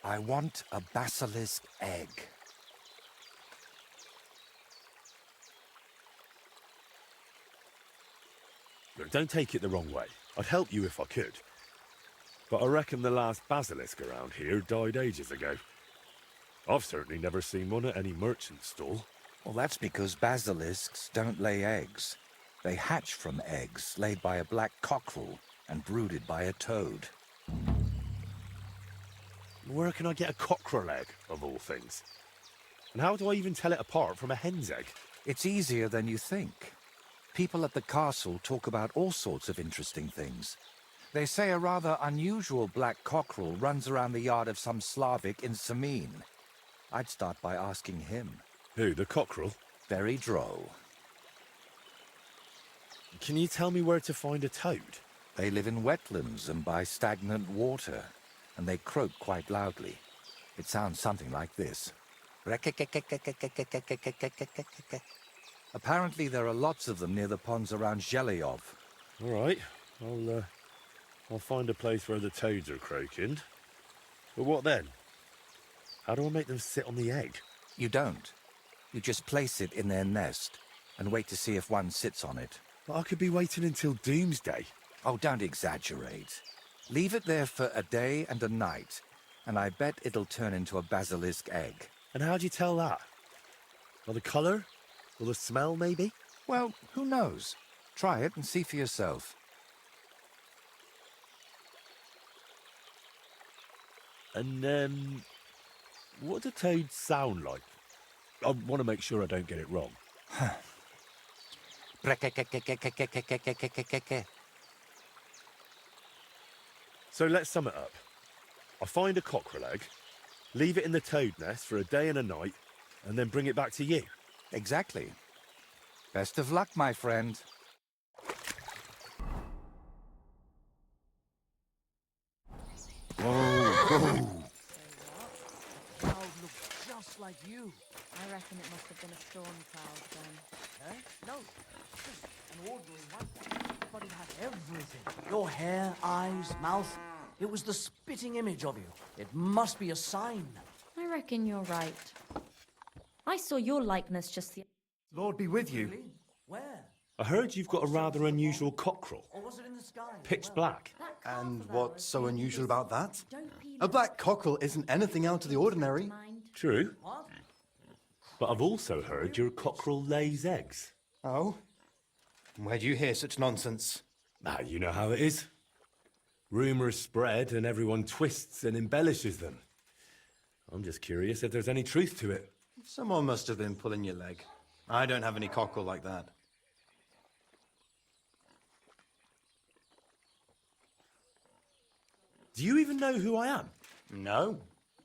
I want a basilisk egg. Look, don't take it the wrong way. I'd help you if I could. But I reckon the last basilisk around here died ages ago. I've certainly never seen one at any merchant stall. Well, that's because basilisks don't lay eggs. They hatch from eggs laid by a black cockerel and brooded by a toad. Where can I get a cockerel egg, of all things? And how do I even tell it apart from a hen's egg? It's easier than you think. People at the castle talk about all sorts of interesting things. They say a rather unusual black cockerel runs around the yard of some Slavic in Samine. I'd start by asking him. Who, the cockerel? Very droll. Can you tell me where to find a toad? They live in wetlands and by stagnant water, and they croak quite loudly. It sounds something like this. Apparently there are lots of them near the ponds around Zhelyov. All right, I'll find a place where the toads are croaking. But what then? How do I make them sit on the egg? You don't. You just place it in their nest and wait to see if one sits on it. But I could be waiting until doomsday. Oh, don't exaggerate. Leave it there for a day and a night, and I bet it'll turn into a basilisk egg. And how do you tell that? By the colour? Or the smell, maybe? Well, who knows? Try it and see for yourself. And, what do toads sound like? I want to make sure I don't get it wrong. So let's sum it up. I find a cockerel egg, leave it in the toad nest for a day and a night, and then bring it back to you. Exactly. Best of luck, my friend. Cloud looks just like you. I reckon it must have been a storm cloud then. Eh? No, just an ordinary one. But it had everything. Your hair, eyes, mouth. It was the spitting image of you. It must be a sign. I reckon you're right. I saw your likeness just the... Lord be with you. Really? Where? I heard you've got a rather unusual cockerel. Or was it in the sky? Pitch black. That calf And of what's ours so is unusual about that? Don't peel A it. black cockerel isn't anything out of the ordinary. Mind. True. What? But I've also heard your cockerel lays eggs. Oh? Where do you hear such nonsense? Ah, you know how it is. Rumours spread and everyone twists and embellishes them. I'm just curious if there's any truth to it. Someone must have been pulling your leg. I don't have any cockerel like that. Do you even know who I am? No,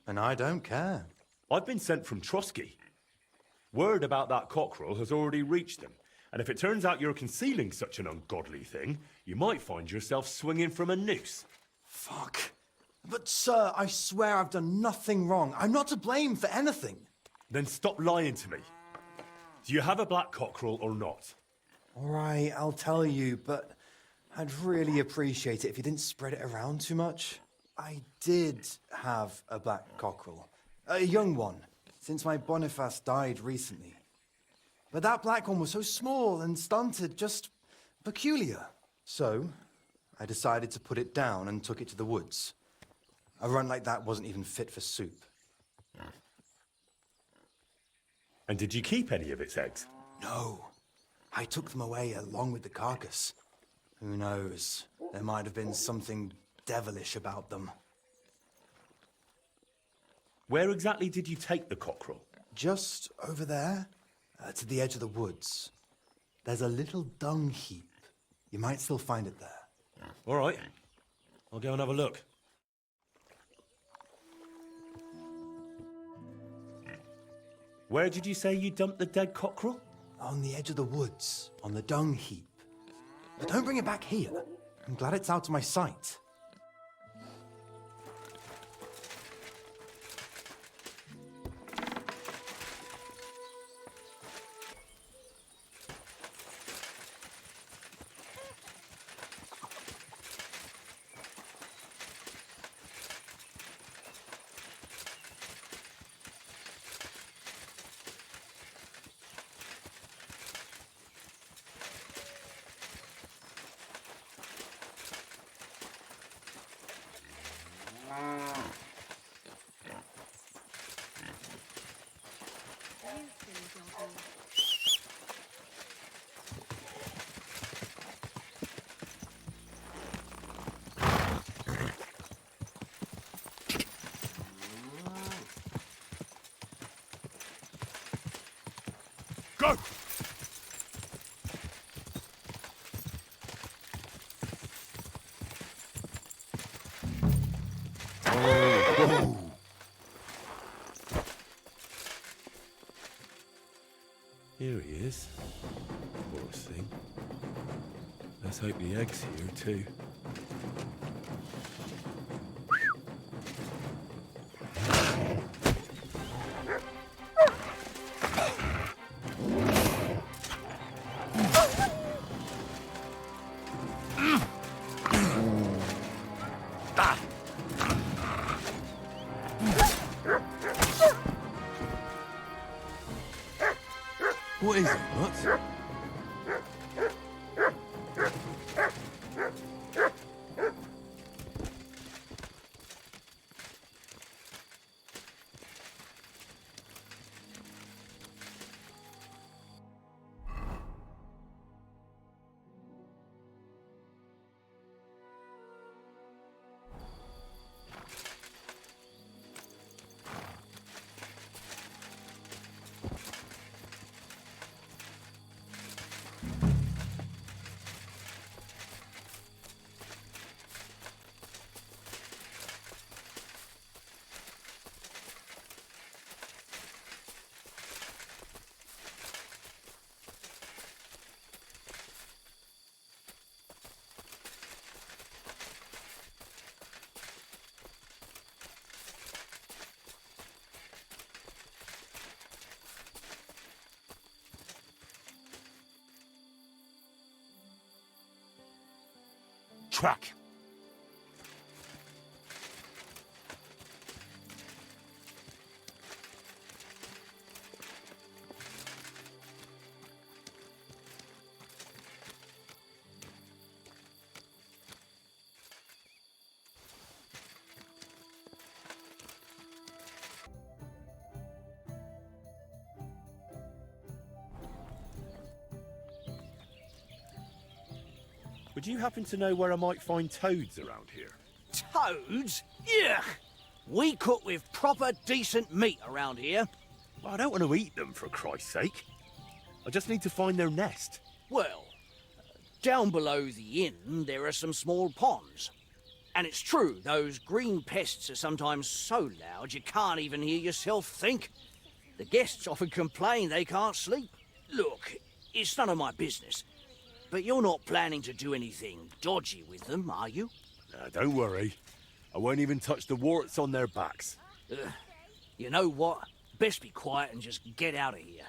and I don't care. I've been sent from Trotsky. Word about that cockerel has already reached them, and if it turns out you're concealing such an ungodly thing, you might find yourself swinging from a noose. Fuck. But, sir, I swear I've done nothing wrong. I'm not to blame for anything. Then stop lying to me. Do you have a black cockerel or not? All right, I'll tell you, but I'd really appreciate it if you didn't spread it around too much. I did have a black cockerel. A young one, since my Boniface died recently. But that black one was so small and stunted, just peculiar. So, I decided to put it down and took it to the woods. A run like that wasn't even fit for soup. And did you keep any of its eggs? No, I took them away along with the carcass. Who knows? There might have been something devilish about them. Where exactly did you take the cockerel? Just over there, to the edge of the woods, there's a little dung heap. You might still find it there. All right. I'll go and have a look. Where did you say you dumped the dead cockerel? On the edge of the woods, on the dung heap. But don't bring it back here. I'm glad it's out of my sight. Go! Here he is. Poor thing. Let's hope the egg's here too. What is it, Mutt? Track. Would you happen to know where I might find toads around here? Toads? Yuck! We cook with proper decent meat around here. I don't want to eat them, for Christ's sake. I just need to find their nest. Well, down below the inn, there are some small ponds. And it's true, those green pests are sometimes so loud you can't even hear yourself think. The guests often complain they can't sleep. Look, it's none of my business. But you're not planning to do anything dodgy with them, are you? Don't worry. I won't even touch the warts on their backs. You know what? Best be quiet and just get out of here.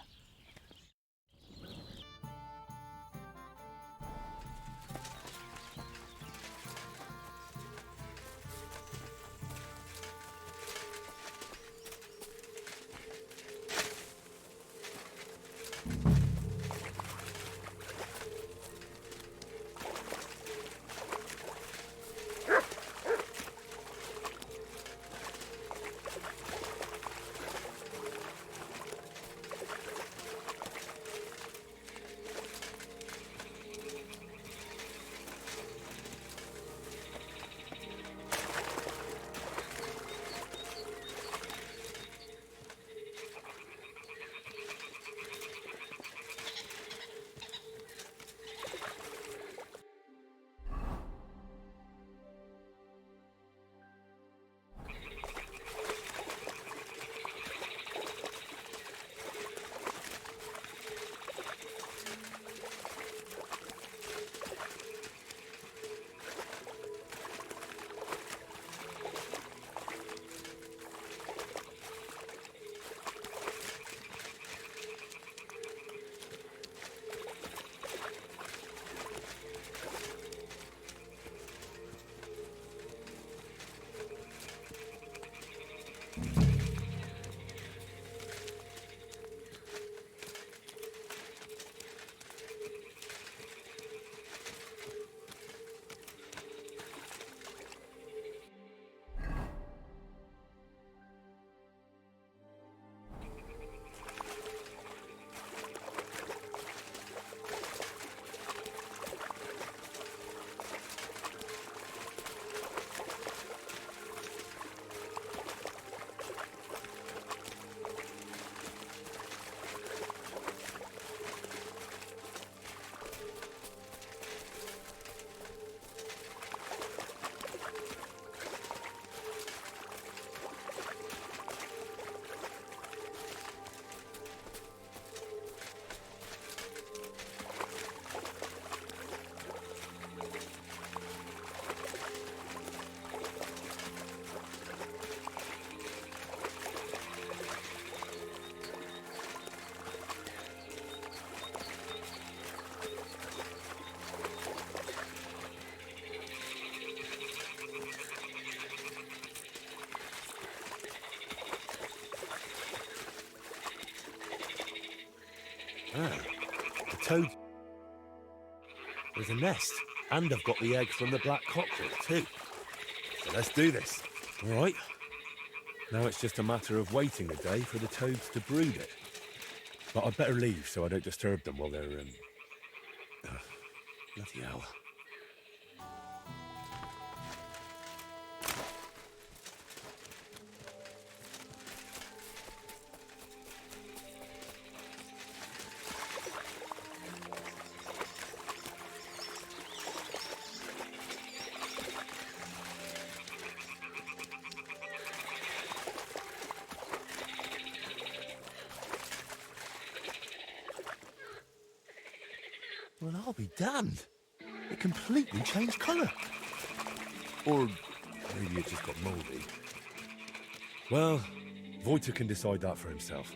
Ah, the toad. There's a nest, and I've got the egg from the black cockerel, too. So let's do this. All right. Now it's just a matter of waiting a day for the toads to brood it. But I'd better leave so I don't disturb them while they're, bloody hell. Well, I'll be damned. It completely changed colour. Or maybe it just got mouldy. Well, Voiter can decide that for himself.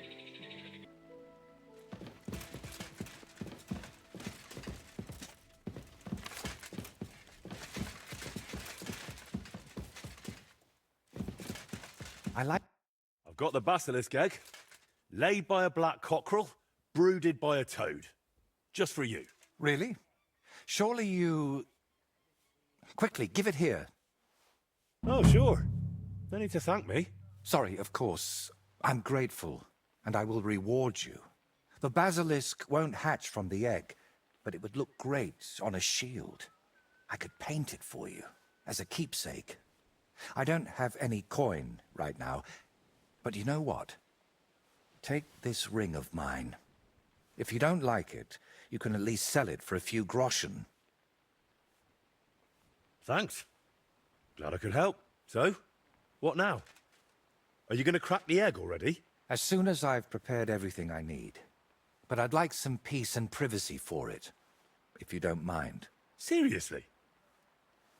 I've got the basilisk egg, laid by a black cockerel, brooded by a toad. Just for you. Really? Surely you... Quickly, give it here. Oh, sure. No need to thank me. Sorry, of course. I'm grateful, and I will reward you. The basilisk won't hatch from the egg, but it would look great on a shield. I could paint it for you, as a keepsake. I don't have any coin right now, but you know what? Take this ring of mine. If you don't like it, you can at least sell it for a few groschen. Thanks. Glad I could help. So, what now? Are you going to crack the egg already? As soon as I've prepared everything I need. But I'd like some peace and privacy for it, if you don't mind. Seriously?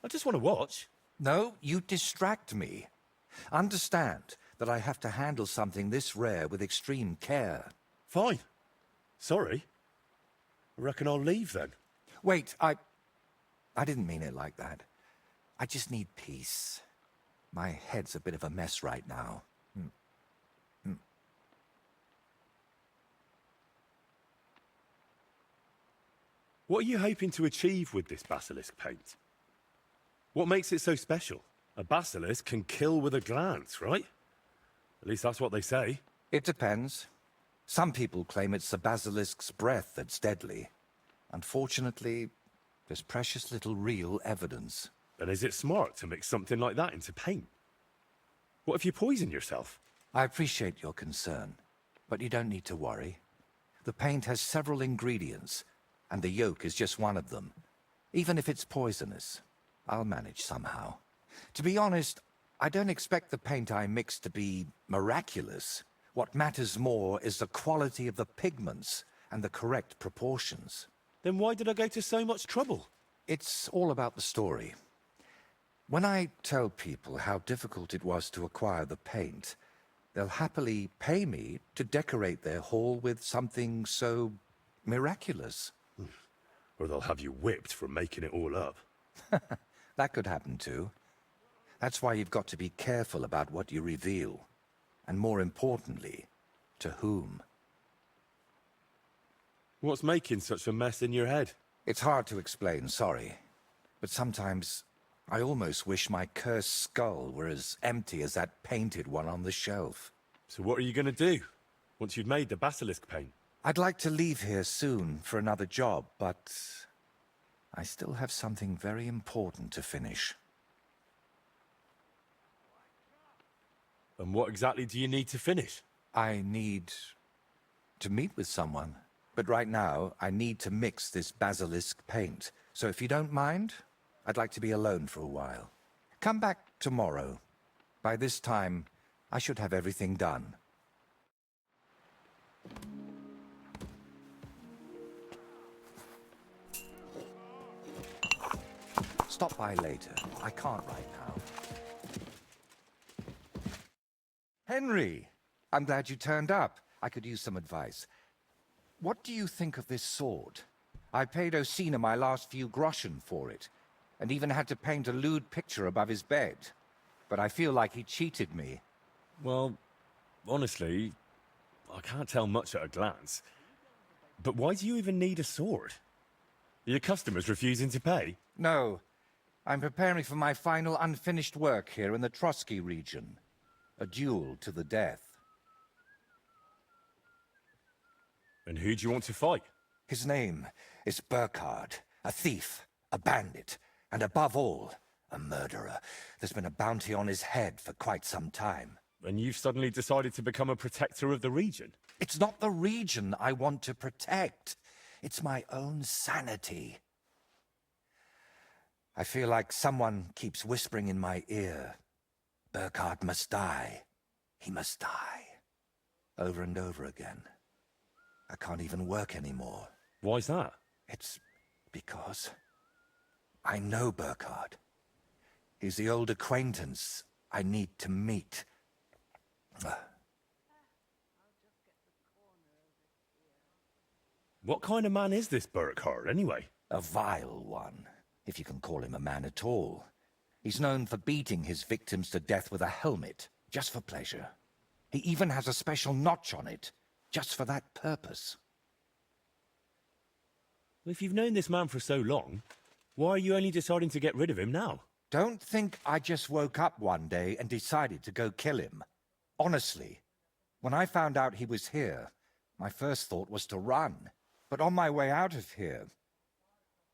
I just want to watch. No, you distract me. Understand that I have to handle something this rare with extreme care. Fine. Sorry. I reckon I'll leave then. Wait, I didn't mean it like that. I just need peace. My head's a bit of a mess right now. What are you hoping to achieve with this basilisk paint? What makes it so special? A basilisk can kill with a glance, right? At least that's what they say. It depends. Some people claim it's the basilisk's breath that's deadly. Unfortunately, there's precious little real evidence. And is it smart to mix something like that into paint? What if you poison yourself? I appreciate your concern, but you don't need to worry. The paint has several ingredients, and the yolk is just one of them. Even if it's poisonous, I'll manage somehow. To be honest, I don't expect the paint I mix to be miraculous. What matters more is the quality of the pigments and the correct proportions. Then why did I go to so much trouble? It's all about the story. When I tell people how difficult it was to acquire the paint, they'll happily pay me to decorate their hall with something so miraculous. Or they'll have you whipped for making it all up. That could happen too. That's why you've got to be careful about what you reveal. And more importantly, to whom. What's making such a mess in your head? It's hard to explain, sorry. But sometimes I almost wish my cursed skull were as empty as that painted one on the shelf. So what are you going to do once you've made the basilisk paint? I'd like to leave here soon for another job, but I still have something very important to finish. And what exactly do you need to finish? I need to meet with someone. But right now, I need to mix this basilisk paint. So if you don't mind, I'd like to be alone for a while. Come back tomorrow. By this time, I should have everything done. Stop by later. I can't right now. Henry! I'm glad you turned up. I could use some advice. What do you think of this sword? I paid Osina my last few groschen for it, and even had to paint a lewd picture above his bed. But I feel like he cheated me. Well, honestly, I can't tell much at a glance. But why do you even need a sword? Are your customers refusing to pay? No. I'm preparing for my final unfinished work here in the Trotsky region. A duel to the death. And who do you want to fight? His name is Burkhard, a thief, a bandit, and above all, a murderer. There's been a bounty on his head for quite some time. And you've suddenly decided to become a protector of the region? It's not the region I want to protect. It's my own sanity. I feel like someone keeps whispering in my ear, Burkhard must die. He must die. Over and over again. I can't even work anymore. Why's that? It's because I know Burkhard. He's the old acquaintance I need to meet. What kind of man is this Burkhard, anyway? A vile one, if you can call him a man at all. He's known for beating his victims to death with a helmet, just for pleasure. He even has a special notch on it, just for that purpose. Well, if you've known this man for so long, why are you only deciding to get rid of him now? Don't think I just woke up one day and decided to go kill him. Honestly, when I found out he was here, my first thought was to run. But on my way out of here,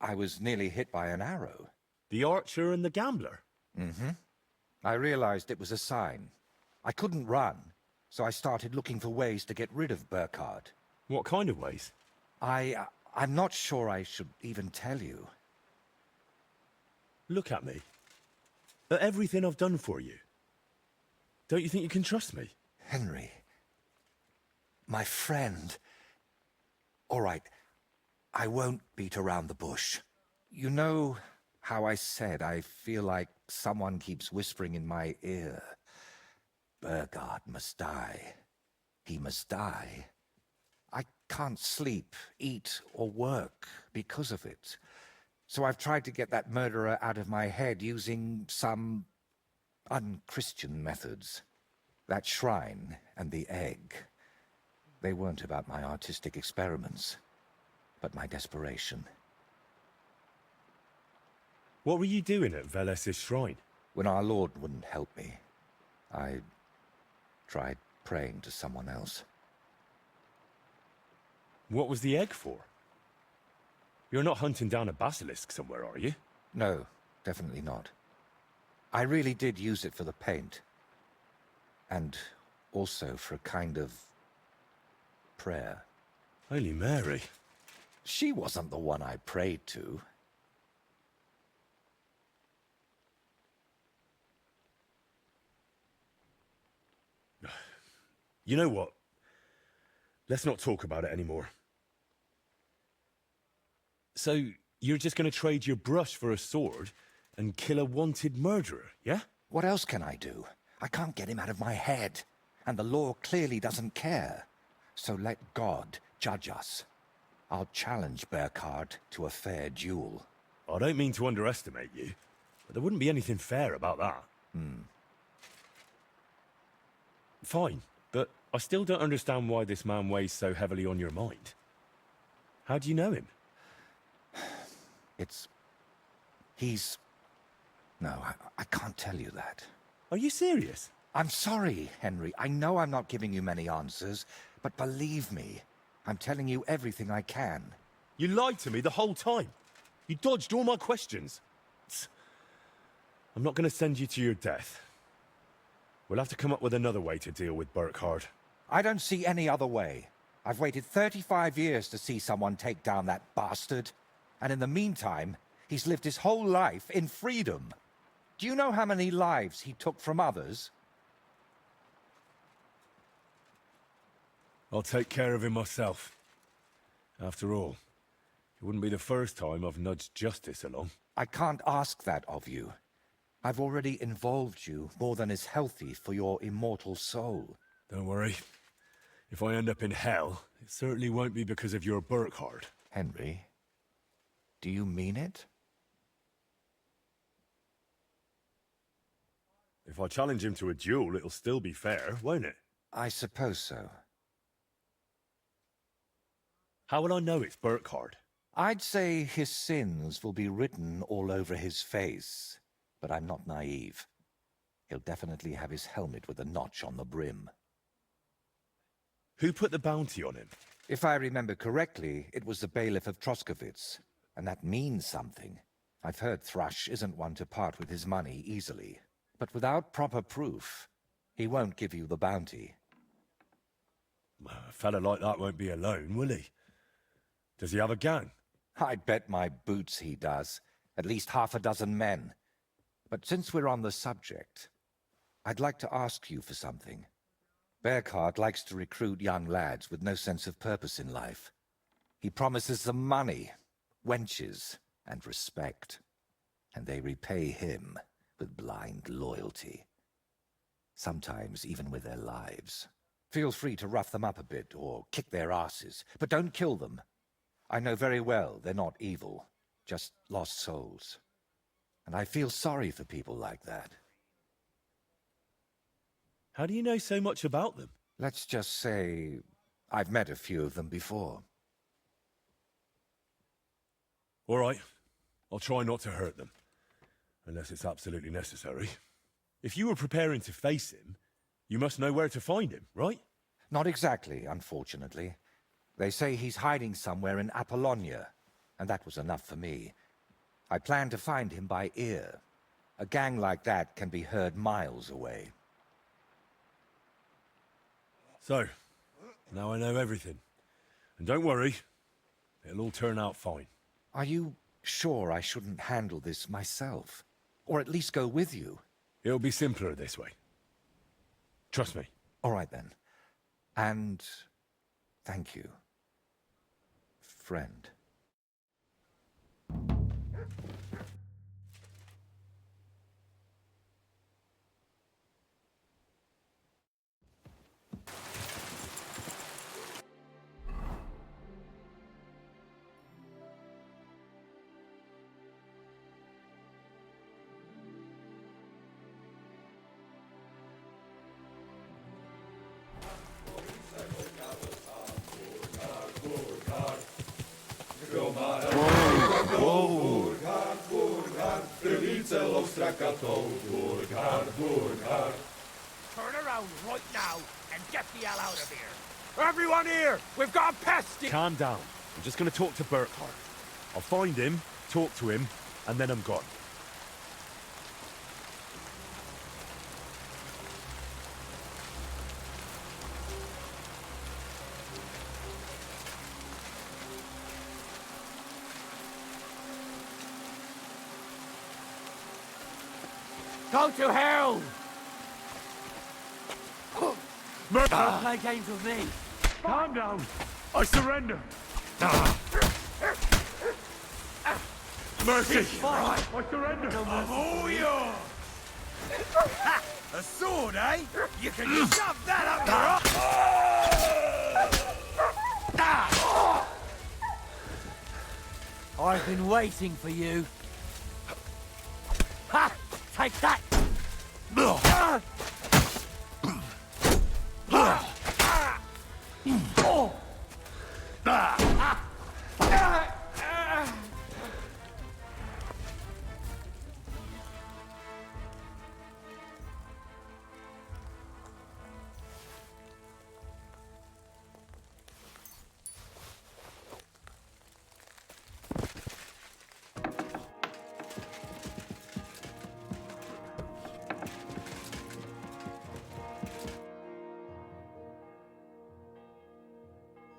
I was nearly hit by an arrow. The archer and the gambler? Mm-hmm. I realized it was a sign. I couldn't run, so I started looking for ways to get rid of Burkhard. What kind of ways? I'm not sure I should even tell you. Look at me. At everything I've done for you. Don't you think you can trust me? Henry. My friend. All right, I won't beat around the bush. You know how I said I feel like someone keeps whispering in my ear. Burkhard must die. He must die. I can't sleep, eat, or work because of it. So I've tried to get that murderer out of my head using some unchristian methods. That shrine and the egg. They weren't about my artistic experiments, but my desperation. What were you doing at Veles's shrine? When our Lord wouldn't help me, I tried praying to someone else. What was the egg for? You're not hunting down a basilisk somewhere, are you? No, definitely not. I really did use it for the paint. And also for a kind of prayer. Holy Mary. She wasn't the one I prayed to. You know what? Let's not talk about it anymore. So, you're just going to trade your brush for a sword and kill a wanted murderer, yeah? What else can I do? I can't get him out of my head. And the law clearly doesn't care. So let God judge us. I'll challenge Burkhard to a fair duel. I don't mean to underestimate you, but there wouldn't be anything fair about that. Fine, but I still don't understand why this man weighs so heavily on your mind. How do you know him? No, I can't tell you that. Are you serious? I'm sorry, Henry. I know I'm not giving you many answers, but believe me, I'm telling you everything I can. You lied to me the whole time. You dodged all my questions. I'm not going to send you to your death. We'll have to come up with another way to deal with Burkhard. I don't see any other way. I've waited 35 years to see someone take down that bastard. And in the meantime, he's lived his whole life in freedom. Do you know how many lives he took from others? I'll take care of him myself. After all, it wouldn't be the first time I've nudged justice along. I can't ask that of you. I've already involved you more than is healthy for your immortal soul. Don't worry. If I end up in hell, it certainly won't be because of your Burkhard. Henry, do you mean it? If I challenge him to a duel, it'll still be fair, won't it? I suppose so. How will I know it's Burkhard? I'd say his sins will be written all over his face, but I'm not naive. He'll definitely have his helmet with a notch on the brim. Who put the bounty on him? If I remember correctly, it was the bailiff of Troskowitz, and that means something. I've heard Thrush isn't one to part with his money easily, but without proper proof, he won't give you the bounty. A fella like that won't be alone, will he? Does he have a gang? I bet my boots he does. At least half a dozen men. But since we're on the subject, I'd like to ask you for something. Burkhard likes to recruit young lads with no sense of purpose in life. He promises them money, wenches, and respect. And they repay him with blind loyalty. Sometimes even with their lives. Feel free to rough them up a bit or kick their asses, but don't kill them. I know very well they're not evil, just lost souls. And I feel sorry for people like that. How do you know so much about them? Let's just say I've met a few of them before. All right. I'll try not to hurt them. Unless it's absolutely necessary. If you were preparing to face him, you must know where to find him, right? Not exactly, unfortunately. They say he's hiding somewhere in Apollonia, and that was enough for me. I plan to find him by ear. A gang like that can be heard miles away. So, now I know everything. And don't worry, it'll all turn out fine. Are you sure I shouldn't handle this myself? Or at least go with you? It'll be simpler this way. Trust me. All right then. And thank you, friend. Turn around right now and get the hell out of here. Everyone here! We've got a pest! Calm down. I'm just going to talk to Burkhard. I'll find him, talk to him, and then I'm gone. Go to hell! Don't play games with me. Calm down. I surrender. Mercy. Fine. I surrender. I'm all yours! A sword, eh? You can shove that up your I've been waiting for you. Ha! Take that!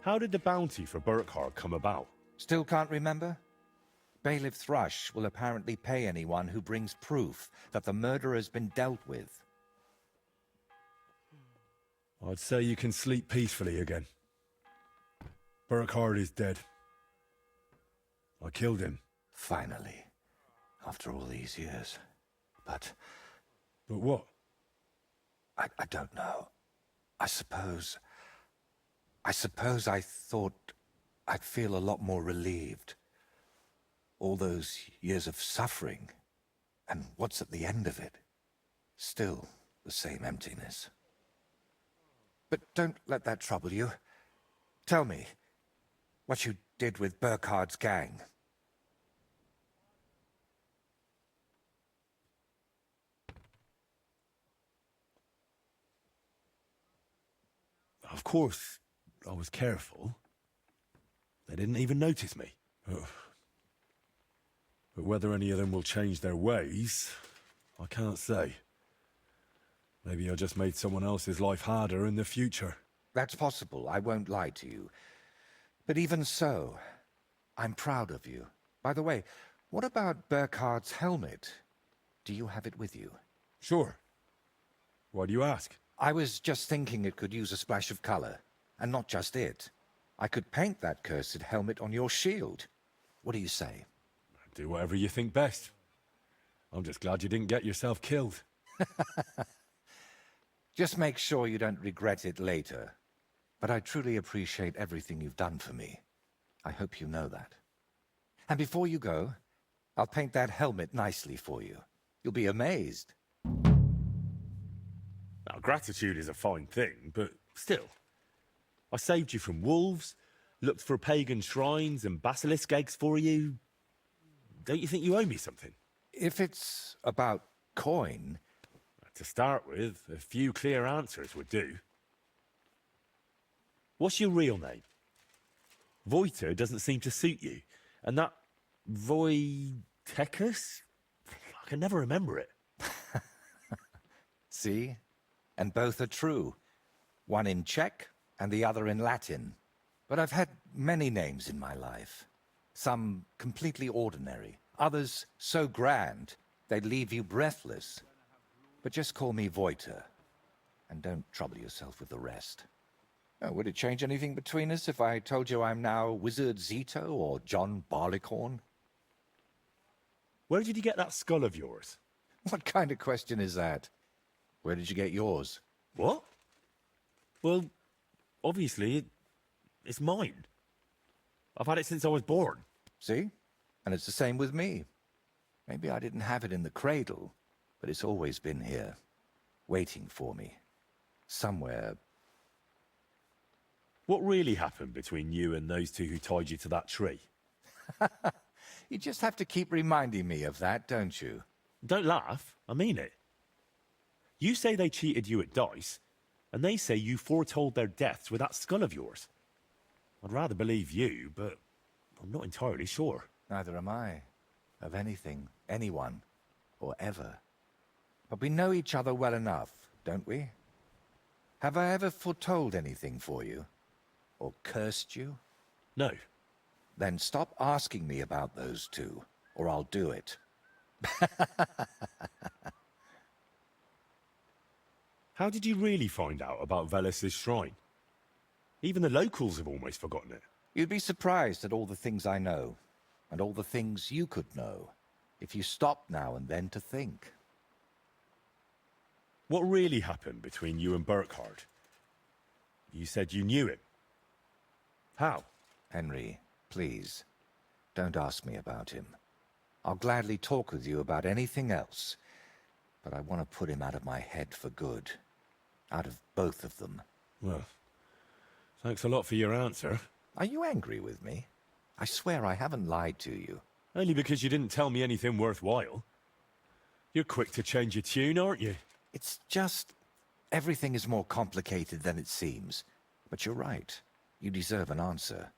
How did the bounty for Burkhard come about? Still can't remember? Bailiff Thrush will apparently pay anyone who brings proof that the murder has been dealt with. I'd say you can sleep peacefully again. Burkhard is dead. I killed him. Finally. After all these years. But But what? I don't know. I suppose I thought I'd feel a lot more relieved. All those years of suffering, and what's at the end of it? Still the same emptiness. But don't let that trouble you. Tell me, What you did with Burkhard's gang. Of course, I was careful. They didn't even notice me. Ugh. But whether any of them will change their ways, I can't say. Maybe I just made someone else's life harder in the future. That's possible, I won't lie to you. But even so, I'm proud of you. By the way, what about Burkhard's helmet? Do you have it with you? Sure. Why do you ask? I was just thinking it could use a splash of color. And not just it. I could paint that cursed helmet on your shield. What do you say? Do whatever you think best. I'm just glad you didn't get yourself killed. Just make sure you don't regret it later. But I truly appreciate everything you've done for me. I hope you know that. And before you go, I'll paint that helmet nicely for you. You'll be amazed. Now, gratitude is a fine thing, but still. I saved you from wolves, looked for pagan shrines and basilisk eggs for you. Don't you think you owe me something? If it's about coin... To start with, a few clear answers would do. What's your real name? Voiter doesn't seem to suit you. And that Voitechus? I can never remember it. See? And both are true. One in Czech and the other in Latin. But I've had many names in my life. Some completely ordinary. Others so grand, they'd leave you breathless. But just call me Voiter. And don't trouble yourself with the rest. Oh, would it change anything between us if I told you I'm now Wizard Zito or John Barleycorn? Where did you get that skull of yours? What kind of question is that? Where did you get yours? What? Well, obviously, it's mine. I've had it since I was born. See? And it's the same with me. Maybe I didn't have it in the cradle, but it's always been here, waiting for me. Somewhere. What really happened between you and those two who tied you to that tree? You just have to keep reminding me of that, don't you? Don't laugh. I mean it. You say they cheated you at dice, and they say you foretold their deaths with that skull of yours. I'd rather believe you, but I'm not entirely sure. Neither am I. Of anything, anyone, or ever. But we know each other well enough, don't we? Have I ever foretold anything for you? Or cursed you? No. Then stop asking me about those two, or I'll do it. How did you really find out about Velis's shrine? Even the locals have almost forgotten it. You'd be surprised at all the things I know, and all the things you could know, if you stopped now and then to think. What really happened between you and Burkhard? You said you knew him. How? Henry, please, don't ask me about him. I'll gladly talk with you about anything else, but I want to put him out of my head for good. Out of both of them. Well, thanks a lot for your answer. Are you angry with me? I swear I haven't lied to you. Only because you didn't tell me anything worthwhile. You're quick to change your tune, aren't you? It's just... everything is more complicated than it seems. But you're right. You deserve an answer.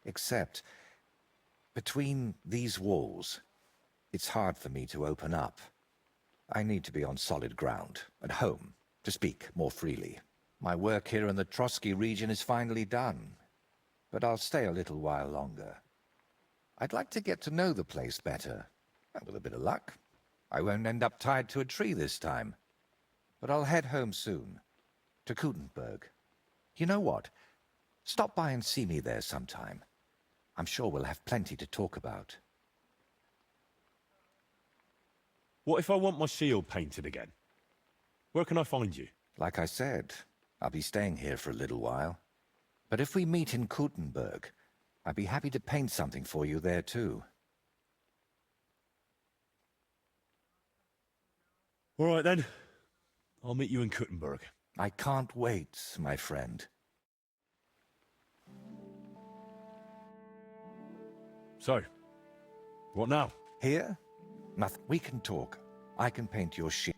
Except, between these walls, it's hard for me to open up. I need to be on solid ground, at home, to speak more freely. My work here in the Trotsky region is finally done, but I'll stay a little while longer. I'd like to get to know the place better, and with a bit of luck, I won't end up tied to a tree this time. But I'll head home soon, to Kutenberg. You know what? Stop by and see me there sometime. I'm sure we'll have plenty to talk about. What if I want my shield painted again? Where can I find you? Like I said, I'll be staying here for a little while. But if we meet in Kutenberg, I'd be happy to paint something for you there too. All right then. I'll meet you in Kutenberg. I can't wait, my friend. So, what now? Here? Nothing. We can talk. I can paint your shit.